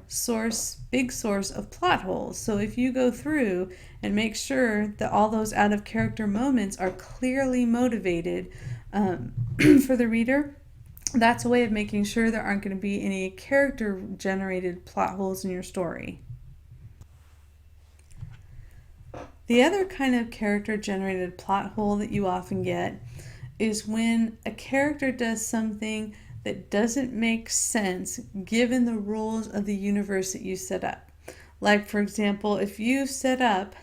big source of plot holes. So if you go through and make sure that all those out of character moments are clearly motivated for the reader, that's a way of making sure there aren't going to be any character generated plot holes in your story. The other kind of character generated plot hole that you often get is when a character does something that doesn't make sense given the rules of the universe that you set up. Like, for example, if you set up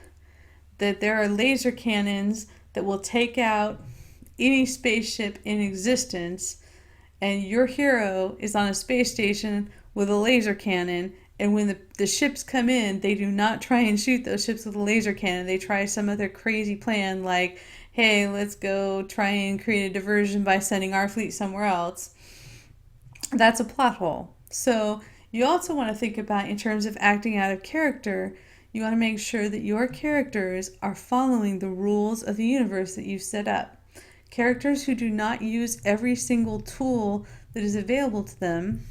that there are laser cannons that will take out any spaceship in existence, and your hero is on a space station with a laser cannon, and when the ships come in, they do not try and shoot those ships with a laser cannon. They try some other crazy plan like, hey, let's go try and create a diversion by sending our fleet somewhere else. That's a plot hole. So you also want to think about, in terms of acting out of character, you want to make sure that your characters are following the rules of the universe that you've set up. Characters who do not use every single tool that is available to them,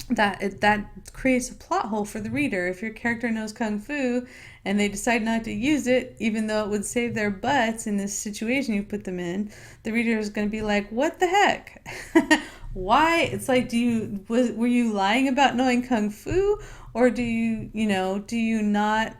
that creates a plot hole for the reader. If your character knows Kung Fu and they decide not to use it, even though it would save their butts in this situation you put them in, the reader is going to be like, what the heck? Why? It's like, were you lying about knowing Kung Fu, or do you not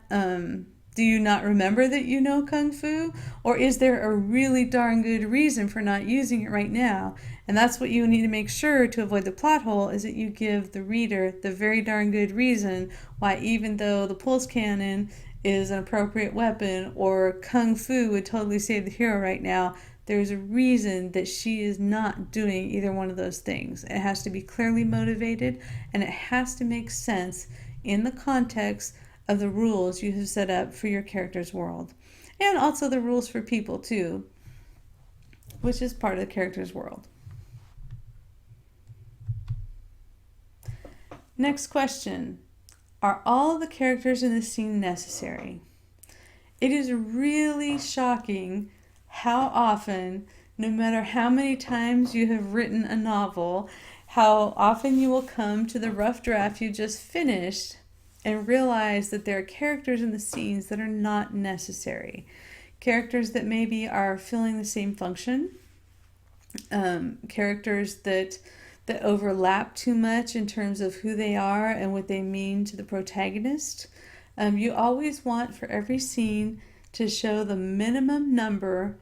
remember that you know Kung Fu? Or is there a really darn good reason for not using it right now? And that's what you need to make sure to avoid the plot hole, is that you give the reader the very darn good reason why, even though the pulse cannon is an appropriate weapon, or Kung Fu would totally save the hero right now, there's a reason that she is not doing either one of those things. It has to be clearly motivated, and it has to make sense in the context of the rules you have set up for your character's world. And also the rules for people too, which is part of the character's world. Next question. Are all the characters in the scene necessary? It is really shocking how often, no matter how many times you have written a novel, how often you will come to the rough draft you just finished and realize that there are characters in the scenes that are not necessary. Characters that maybe are filling the same function. Characters that overlap too much in terms of who they are and what they mean to the protagonist. You always want, for every scene, to show the minimum number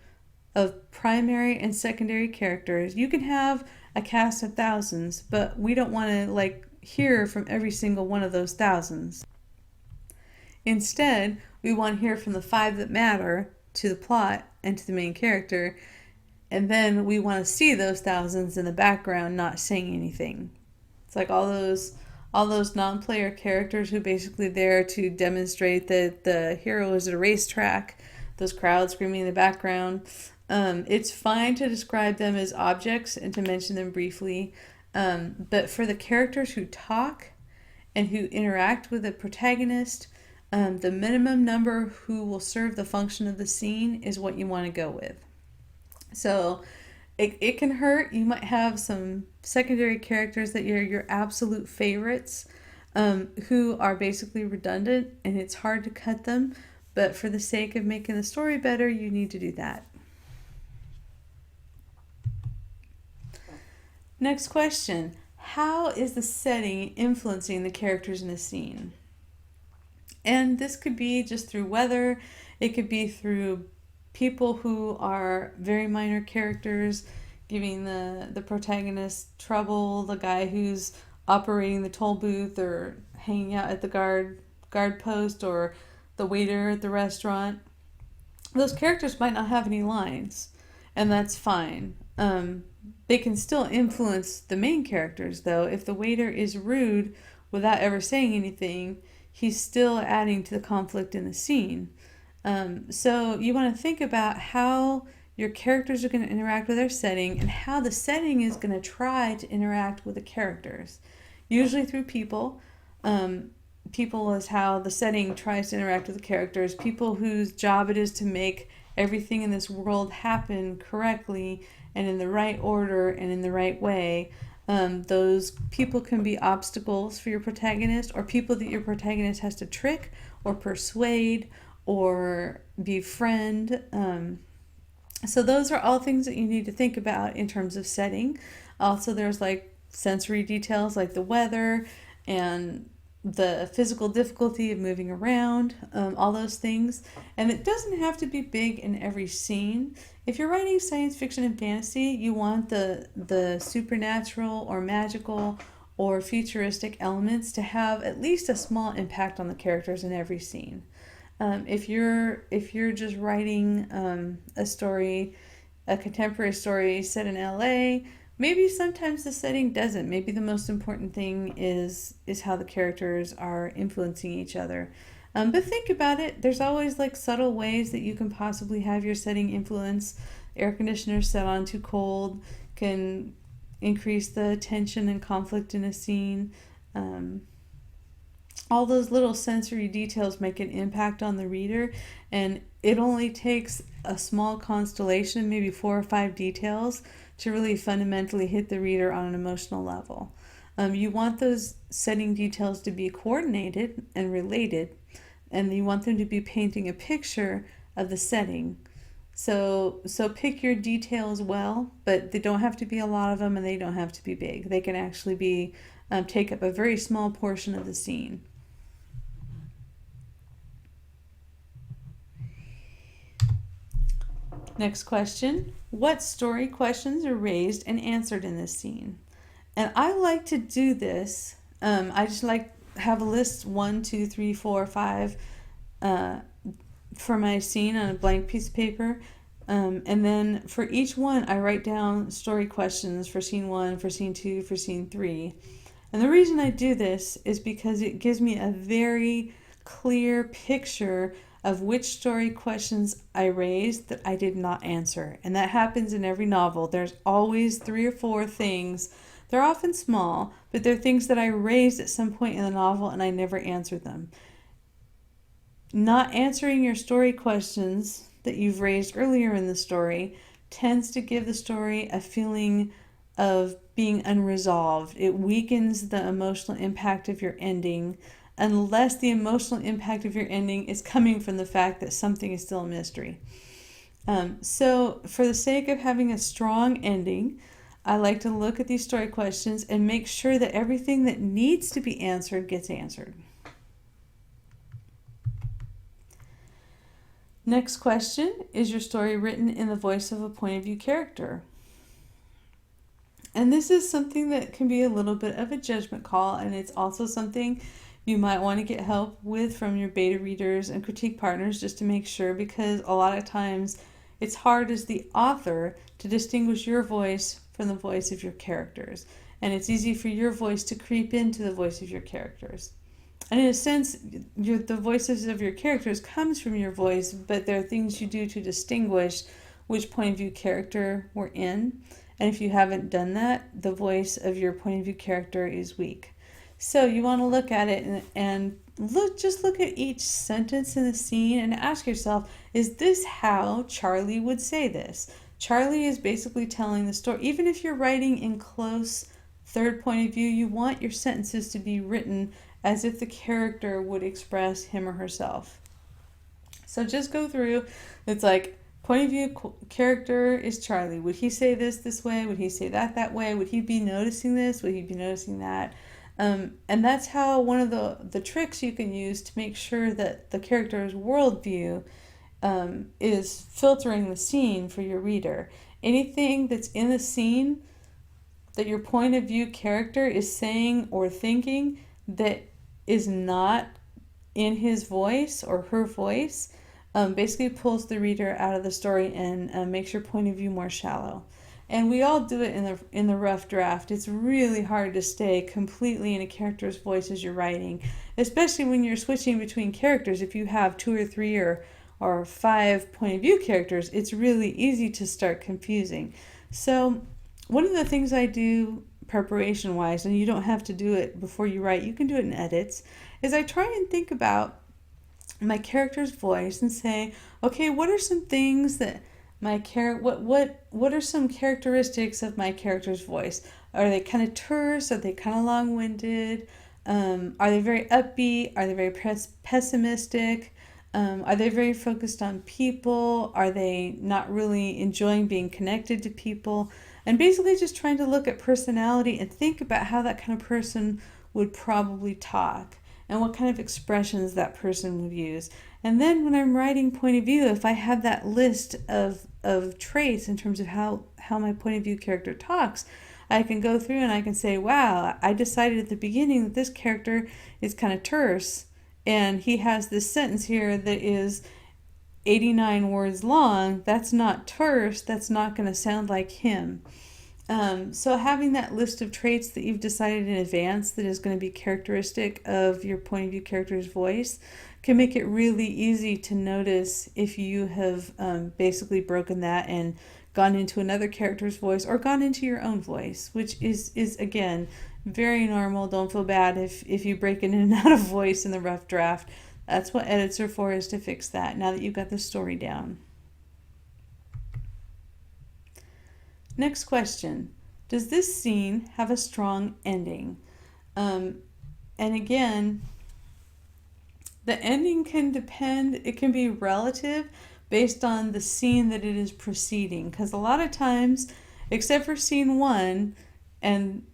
of primary and secondary characters. You can have a cast of thousands, but we don't want to hear from every single one of those thousands. Instead, we want to hear from the 5 that matter to the plot and to the main character, and then we want to see those thousands in the background not saying anything. It's like all those non-player characters who basically there to demonstrate that the hero is at a racetrack, those crowds screaming in the background. It's fine to describe them as objects and to mention them briefly, but for the characters who talk and who interact with the protagonist, the minimum number who will serve the function of the scene is what you want to go with. So it can hurt. You might have some secondary characters that are your absolute favorites, who are basically redundant, and it's hard to cut them, but for the sake of making the story better, you need to do that. Next question. How is the setting influencing the characters in the scene? And this could be just through weather. It could be through people who are very minor characters, giving the protagonist trouble, the guy who's operating the toll booth or hanging out at the guard post, or the waiter at the restaurant. Those characters might not have any lines, and that's fine. They can still influence the main characters, though. If the waiter is rude without ever saying anything, he's still adding to the conflict in the scene. So you want to think about how your characters are going to interact with their setting, and how the setting is going to try to interact with the characters. Usually through people. People is how the setting tries to interact with the characters. People whose job it is to make everything in this world happen correctly and in the right order and in the right way. Those people can be obstacles for your protagonist, or people that your protagonist has to trick or persuade or befriend. So those are all things that you need to think about in terms of setting. Also, there's sensory details like the weather and the physical difficulty of moving around, all those things. And it doesn't have to be big in every scene. If you're writing science fiction and fantasy, you want the supernatural or magical or futuristic elements to have at least a small impact on the characters in every scene. If you're just writing a story a contemporary story set in LA, maybe sometimes the setting doesn't. Maybe the most important thing is how the characters are influencing each other. But think about it. There's always like subtle ways that you can possibly have your setting influence. Air conditioner set on too cold can increase the tension and conflict in a scene. Um, all those little sensory details make an impact on the reader, and it only takes a small constellation, maybe 4 or 5 details, to really fundamentally hit the reader on an emotional level. You want those setting details to be coordinated and related, and you want them to be painting a picture of the setting. So pick your details well, but they don't have to be a lot of them, and they don't have to be big. They can actually be take up a very small portion of the scene. Next question. What story questions are raised and answered in this scene? And I like to do this. I just like have a list 1, 2, 3, 4, 5 for my scene on a blank piece of paper. And then for each one, I write down story questions for scene 1, for scene 2, for scene 3. And the reason I do this is because it gives me a very clear picture of which story questions I raised that I did not answer. And that happens in every novel. There's always 3 or 4 things. They're often small, but they're things that I raised at some point in the novel and I never answered them. Not answering your story questions that you've raised earlier in the story tends to give the story a feeling of being unresolved. It weakens the emotional impact of your ending, unless the emotional impact of your ending is coming from the fact that something is still a mystery. So for the sake of having a strong ending, I like to look at these story questions and make sure that everything that needs to be answered gets answered. Next question, is your story written in the voice of a point of view character? And this is something that can be a little bit of a judgment call, and it's also something you might want to get help with from your beta readers and critique partners just to make sure, because a lot of times it's hard as the author to distinguish your voice from the voice of your characters. And it's easy for your voice to creep into the voice of your characters. And in a sense, the voices of your characters comes from your voice, but there are things you do to distinguish which point of view character we're in. And if you haven't done that, the voice of your point of view character is weak. So you want to look at it and look at each sentence in the scene and ask yourself, is this how Charlie would say this? Charlie is basically telling the story. Even if you're writing in close third point of view, you want your sentences to be written as if the character would express him or herself. So just go through. It's like, point of view character is Charlie. Would he say this way? Would he say that way? Would he be noticing this? Would he be noticing that? And that's how one of the tricks you can use to make sure that the character's worldview is filtering the scene for your reader. Anything that's in the scene that your point of view character is saying or thinking that is not in his voice or her voice basically pulls the reader out of the story and makes your point of view more shallow. And we all do it in the rough draft. It's really hard to stay completely in a character's voice as you're writing, especially when you're switching between characters. If you have 2 or 3 or 5 point of view characters, it's really easy to start confusing. So one of the things I do preparation wise, and you don't have to do it before you write, you can do it in edits, is I try and think about my character's voice and say, okay, what are some things that what are some characteristics of my character's voice? Are they kind of terse? Are they kind of long-winded? Are they very upbeat? Are they very pessimistic? Are they very focused on people? Are they not really enjoying being connected to people? And basically just trying to look at personality and think about how that kind of person would probably talk and what kind of expressions that person would use. And then when I'm writing point of view, if I have that list of traits in terms of how my point of view character talks, I can go through and I can say, wow, I decided at the beginning that this character is kind of terse, and he has this sentence here that is 89 words long, that's not terse, that's not going to sound like him. So having that list of traits that you've decided in advance that is going to be characteristic of your point of view character's voice can make it really easy to notice if you have basically broken that and gone into another character's voice or gone into your own voice, which is again, very normal. Don't feel bad if you break in and out of voice in the rough draft. That's what edits are for, is to fix that now that you've got the story down. Next question. Does this scene have a strong ending? And again, the ending can depend, it can be relative based on the scene that it is preceding. Because a lot of times, except for scene one, scene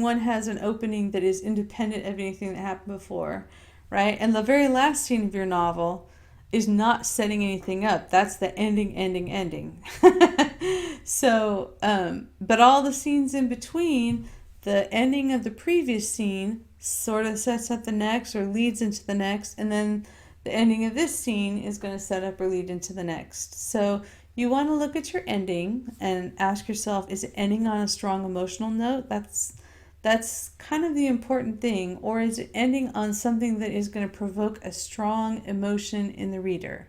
one has an opening that is independent of anything that happened before, right? And the very last scene of your novel is not setting anything up. That's the ending. So, but all the scenes in between, the ending of the previous scene sort of sets up the next or leads into the next, and then the ending of this scene is going to set up or lead into the next. So you want to look at your ending and ask yourself, is it ending on a strong emotional note? That's kind of the important thing. Or is it ending on something that is going to provoke a strong emotion in the reader?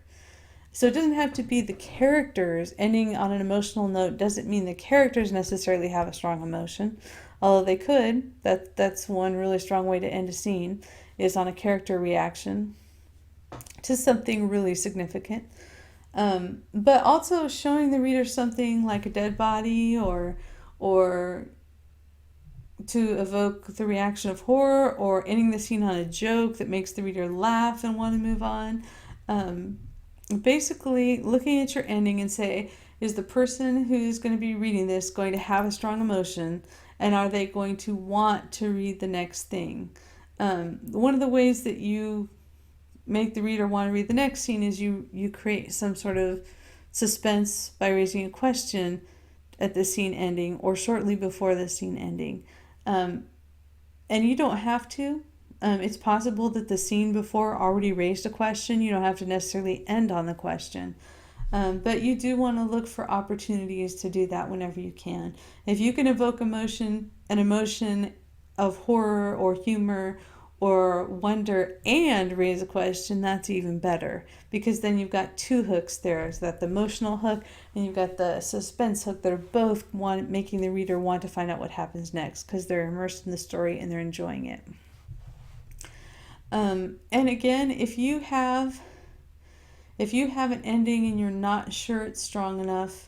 So it doesn't have to be the characters. Ending on an emotional note doesn't mean the characters necessarily have a strong emotion, although they could. That's one really strong way to end a scene, is on a character reaction to something really significant. But also showing the reader something like a dead body or to evoke the reaction of horror, or ending the scene on a joke that makes the reader laugh and want to move on. Basically looking at your ending and say, is the person who's going to be reading this going to have a strong emotion, and are they going to want to read the next thing? One of the ways that you make the reader want to read the next scene is you create some sort of suspense by raising a question at the scene ending or shortly before the scene ending. And you don't have to. It's possible that the scene before already raised a question. You don't have to necessarily end on the question. But you do want to look for opportunities to do that whenever you can. If you can evoke an emotion of horror or humor or wonder and raise a question, that's even better, because then you've got two hooks there. Is that the emotional hook, and you've got the suspense hook that are both making the reader want to find out what happens next, because they're immersed in the story and they're enjoying it. And again, if you have an ending and you're not sure it's strong enough,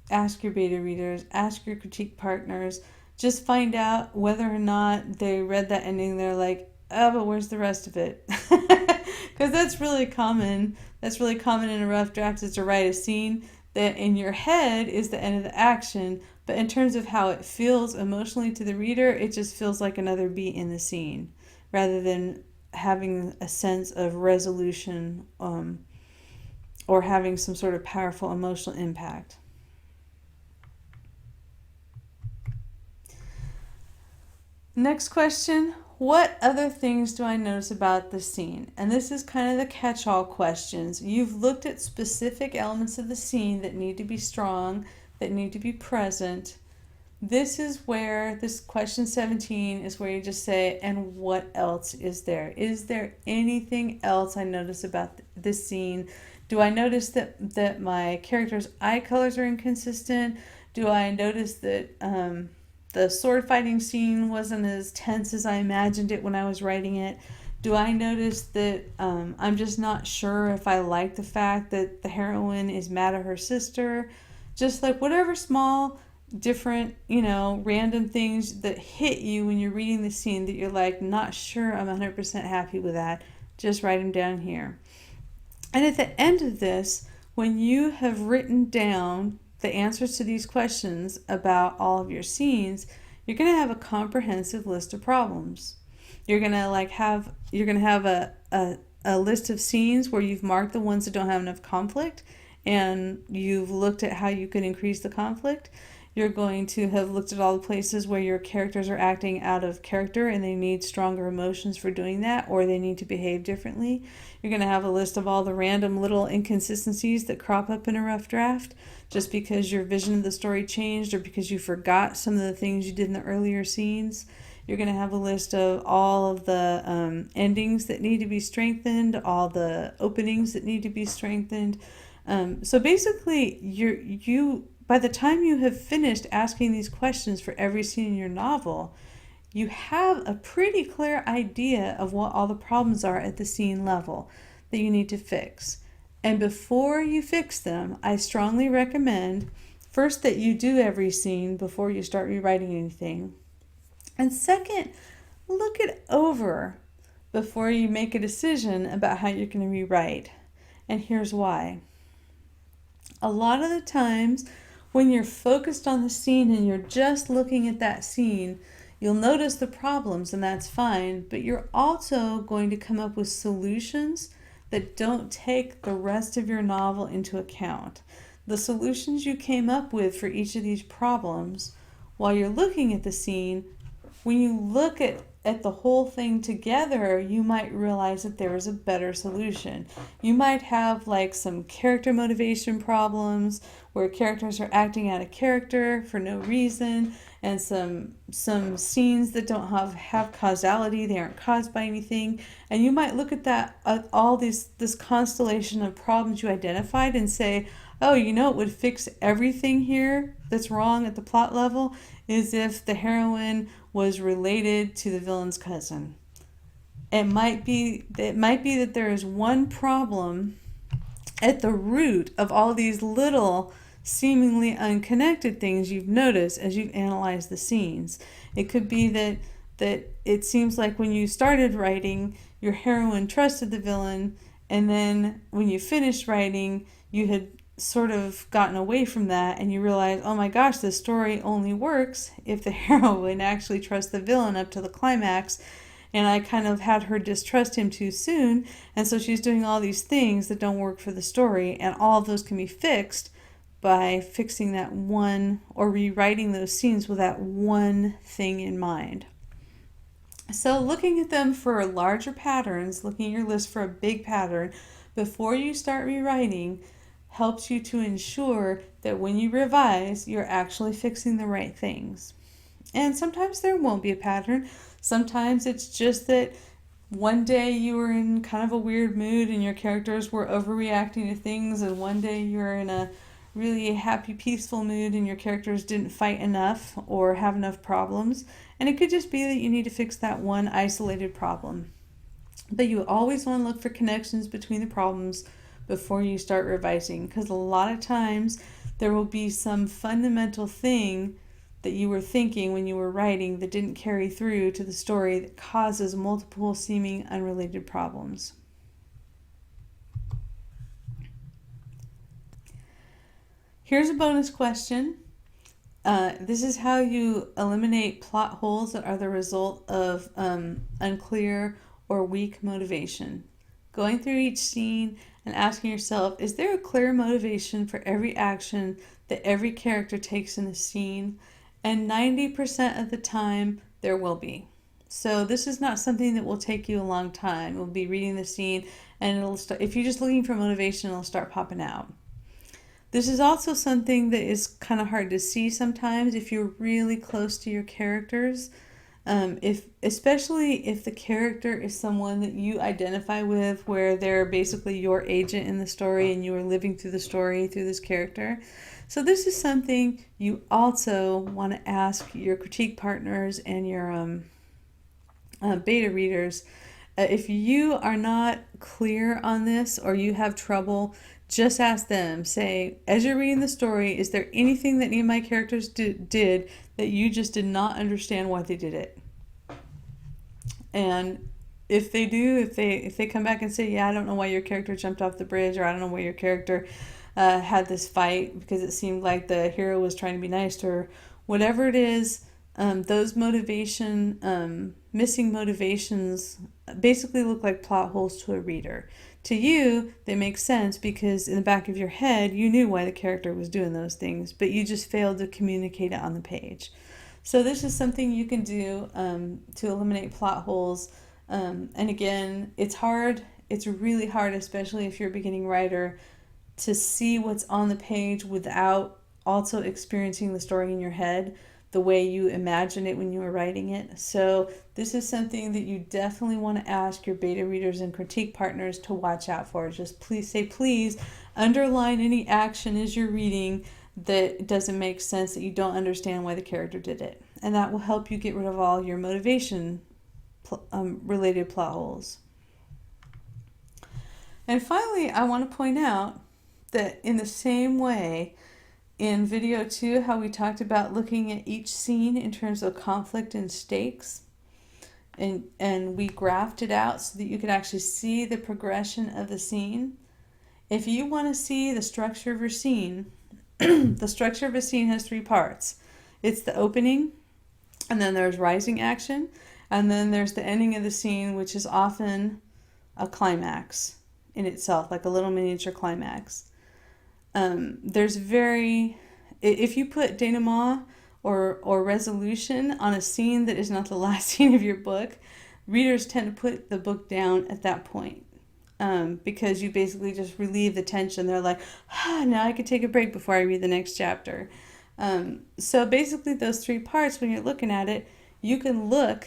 ask your beta readers, ask your critique partners. Just find out whether or not they read that ending. They're like, oh, but where's the rest of it? Because that's really common. That's really common in a rough draft, is to write a scene that in your head is the end of the action, but in terms of how it feels emotionally to the reader, it just feels like another beat in the scene, rather than having a sense of resolution or having some sort of powerful emotional impact. Next question, what other things do I notice about the scene? And this is kind of the catch-all questions. You've looked at specific elements of the scene that need to be strong, that need to be present. This is where, this question 17 is where you just say, and what else is there? Is there anything else I notice about this scene? Do I notice that my character's eye colors are inconsistent? Do I notice that the sword fighting scene wasn't as tense as I imagined it when I was writing it? Do I notice that I'm just not sure if I like the fact that the heroine is mad at her sister? Just like whatever small, different, random things that hit you when you're reading the scene that you're like, not sure I'm 100% happy with that, just write them down here. And at the end of this, when you have written down the answers to these questions about all of your scenes, you're going to have a comprehensive list of problems. You're going to have a list of scenes where you've marked the ones that don't have enough conflict, and you've looked at how you can increase the conflict. You're going to have looked at all the places where your characters are acting out of character and they need stronger emotions for doing that, or they need to behave differently. You're going to have a list of all the random little inconsistencies that crop up in a rough draft just because your vision of the story changed or because you forgot some of the things you did in the earlier scenes. You're going to have a list of all of the endings that need to be strengthened, all the openings that need to be strengthened. So basically, you by the time you have finished asking these questions for every scene in your novel, you have a pretty clear idea of what all the problems are at the scene level that you need to fix. And before you fix them, I strongly recommend first that you do every scene before you start rewriting anything. And second, look it over before you make a decision about how you're going to rewrite. And here's why. A lot of the times when you're focused on the scene and you're just looking at that scene, you'll notice the problems and that's fine, but you're also going to come up with solutions that don't take the rest of your novel into account. The solutions you came up with for each of these problems while you're looking at the scene, when you look at the whole thing together, you might realize that there is a better solution. You might have like some character motivation problems where characters are acting out of character for no reason, and some scenes that don't have causality, they aren't caused by anything. And you might look at that all this constellation of problems you identified and say, oh, you know, it would fix everything here that's wrong at the plot level is if the heroine was related to the villain's cousin. It might be that there is one problem at the root of all these little seemingly unconnected things you've noticed as you've analyzed the scenes. It could be that it seems like when you started writing, your heroine trusted the villain, and then when you finished writing, you had sort of gotten away from that and you realize, oh my gosh, this story only works if the heroine actually trusts the villain up to the climax, and I kind of had her distrust him too soon, and so she's doing all these things that don't work for the story, and all of those can be fixed by fixing that one or rewriting those scenes with that one thing in mind. So looking at them for larger patterns, looking at your list for a big pattern before you start rewriting helps you to ensure that when you revise, you're actually fixing the right things. And sometimes there won't be a pattern. Sometimes it's just that one day you were in kind of a weird mood and your characters were overreacting to things, and one day you're in a really happy, peaceful mood and your characters didn't fight enough or have enough problems. And it could just be that you need to fix that one isolated problem. But you always want to look for connections between the problems before you start revising, because a lot of times there will be some fundamental thing that you were thinking when you were writing that didn't carry through to the story that causes multiple seeming unrelated problems. Here's a bonus question. This is how you eliminate plot holes that are the result of unclear or weak motivation. Going through each scene and asking yourself, is there a clear motivation for every action that every character takes in a scene? And 90% of the time, there will be. So this is not something that will take you a long time. You'll be reading the scene and it'll start, if you're just looking for motivation, it'll start popping out. This is also something that is kind of hard to see sometimes if you're really close to your characters. Especially if the character is someone that you identify with, where they're basically your agent in the story and you are living through the story through this character. So this is something you also want to ask your critique partners and your beta readers. If you are not clear on this or you have trouble, just ask them. Say, as you're reading the story, is there anything that any of my characters did that you just did not understand why they did it? And if they do, if they come back and say, yeah, I don't know why your character jumped off the bridge, or I don't know why your character had this fight because it seemed like the hero was trying to be nice to her, whatever it is, those missing motivations basically look like plot holes to a reader. To you, they make sense because in the back of your head, you knew why the character was doing those things, but you just failed to communicate it on the page. So this is something you can do to eliminate plot holes. And again, it's hard. It's really hard, especially if you're a beginning writer, to see what's on the page without also experiencing the story in your head the way you imagined it when you were writing it. So this is something that you definitely want to ask your beta readers and critique partners to watch out for. Just please underline any action as you're reading that doesn't make sense, that you don't understand why the character did it. And that will help you get rid of all your motivation related plot holes. And finally, I want to point out that in the same way, in video 2, how we talked about looking at each scene in terms of conflict and stakes, and we graphed it out so that you could actually see the progression of the scene. If you want to see the structure of your scene, the structure of a scene has 3 parts. It's the opening, and then there's rising action, and then there's the ending of the scene, which is often a climax in itself, like a little miniature climax. If you put denouement or resolution on a scene that is not the last scene of your book, readers tend to put the book down at that point, because you basically just relieve the tension. They're like, now I could take a break before I read the next chapter. So basically those 3 parts, when you're looking at it, you can look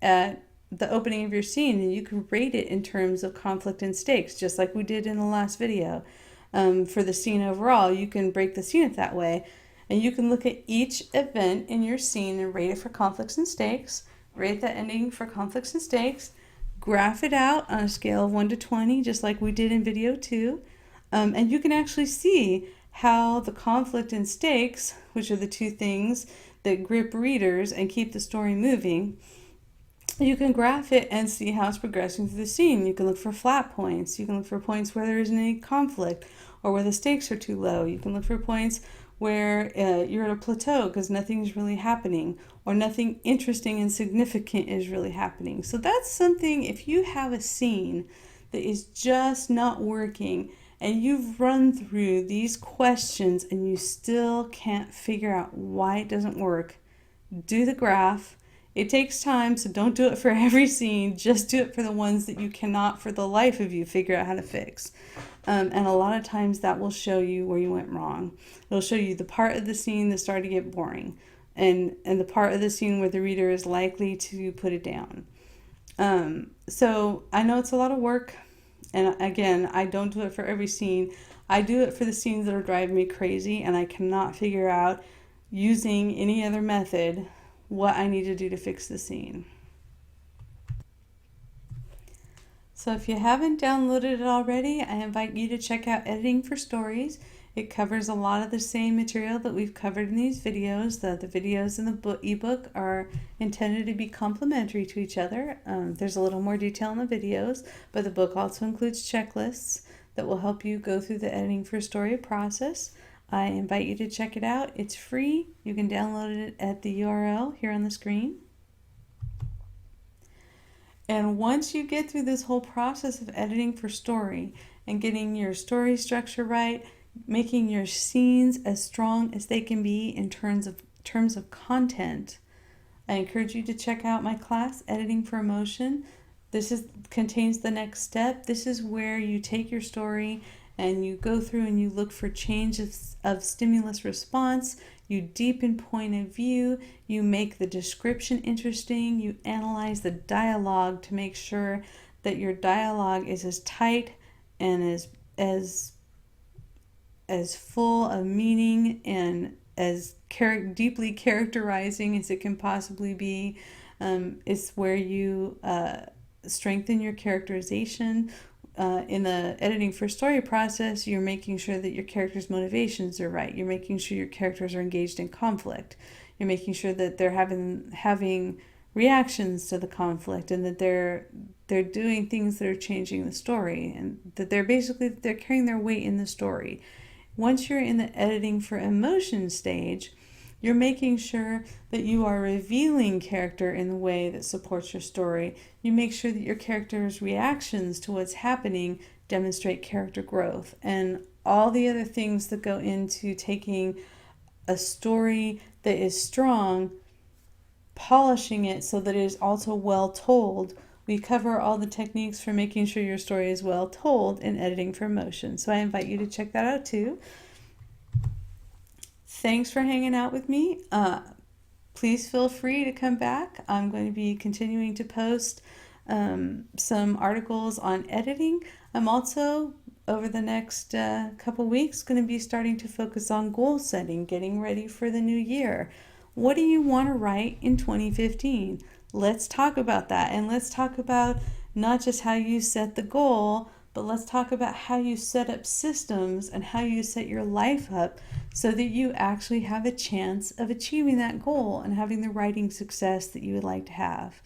at the opening of your scene and you can rate it in terms of conflict and stakes, just like we did in the last video. For the scene overall, you can break the scene up that way, and you can look at each event in your scene and rate it for conflicts and stakes, rate the ending for conflicts and stakes, graph it out on a scale of 1 to 20, just like we did in video 2, and you can actually see how the conflict and stakes, which are the 2 things that grip readers and keep the story moving, you can graph it and see how it's progressing through the scene. You can look for flat points. You can look for points where there isn't any conflict or where the stakes are too low. You can look for points where you're at a plateau because nothing's really happening or nothing interesting and significant is really happening. So that's something, if you have a scene that is just not working and you've run through these questions and you still can't figure out why it doesn't work, do the graph. It takes time, so don't do it for every scene. Just do it for the ones that you cannot, for the life of you, figure out how to fix. And a lot of times that will show you where you went wrong. It'll show you the part of the scene that started to get boring, and the part of the scene where the reader is likely to put it down. So I know it's a lot of work, and again, I don't do it for every scene. I do it for the scenes that are driving me crazy, and I cannot figure out, using any other method, what I need to do to fix the scene. So if you haven't downloaded it already, I invite you to check out Editing for Stories. It covers a lot of the same material that we've covered in these videos. The videos in the ebook are intended to be complementary to each other. There's a little more detail in the videos, but the book also includes checklists that will help you go through the Editing for Story process. I invite you to check it out. It's free. You can download it at the URL here on the screen. And once you get through this whole process of editing for story and getting your story structure right, making your scenes as strong as they can be in terms of content, I encourage you to check out my class, Editing for Emotion. This contains the next step. This is where you take your story and you go through and you look for changes of stimulus response, you deepen point of view, you make the description interesting, you analyze the dialogue to make sure that your dialogue is as tight and as full of meaning and as deeply characterizing as it can possibly be. It's where you strengthen your characterization. In the editing for story process, you're making sure that your characters' motivations are right. You're making sure your characters are engaged in conflict. You're making sure that they're having reactions to the conflict, and that they're doing things that are changing the story, and that they're carrying their weight in the story. Once you're in the editing for emotion stage, You're making sure that you are revealing character in the way that supports your story. You make sure that your character's reactions to what's happening demonstrate character growth, and all the other things that go into taking a story that is strong, polishing it so that it is also well told. We cover all the techniques for making sure your story is well told in Editing for Emotion. So I invite you to check that out too. Thanks for hanging out with me. Please feel free to come back. I'm going to be continuing to post some articles on editing. I'm also, over the next couple weeks, going to be starting to focus on goal setting, getting ready for the new year. What do you want to write in 2015? Let's talk about that, and let's talk about not just how you set the goal, but let's talk about how you set up systems and how you set your life up so that you actually have a chance of achieving that goal and having the writing success that you would like to have.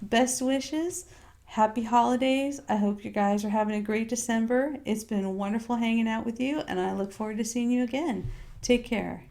Best wishes. Happy holidays. I hope you guys are having a great December. It's been wonderful hanging out with you, and I look forward to seeing you again. Take care.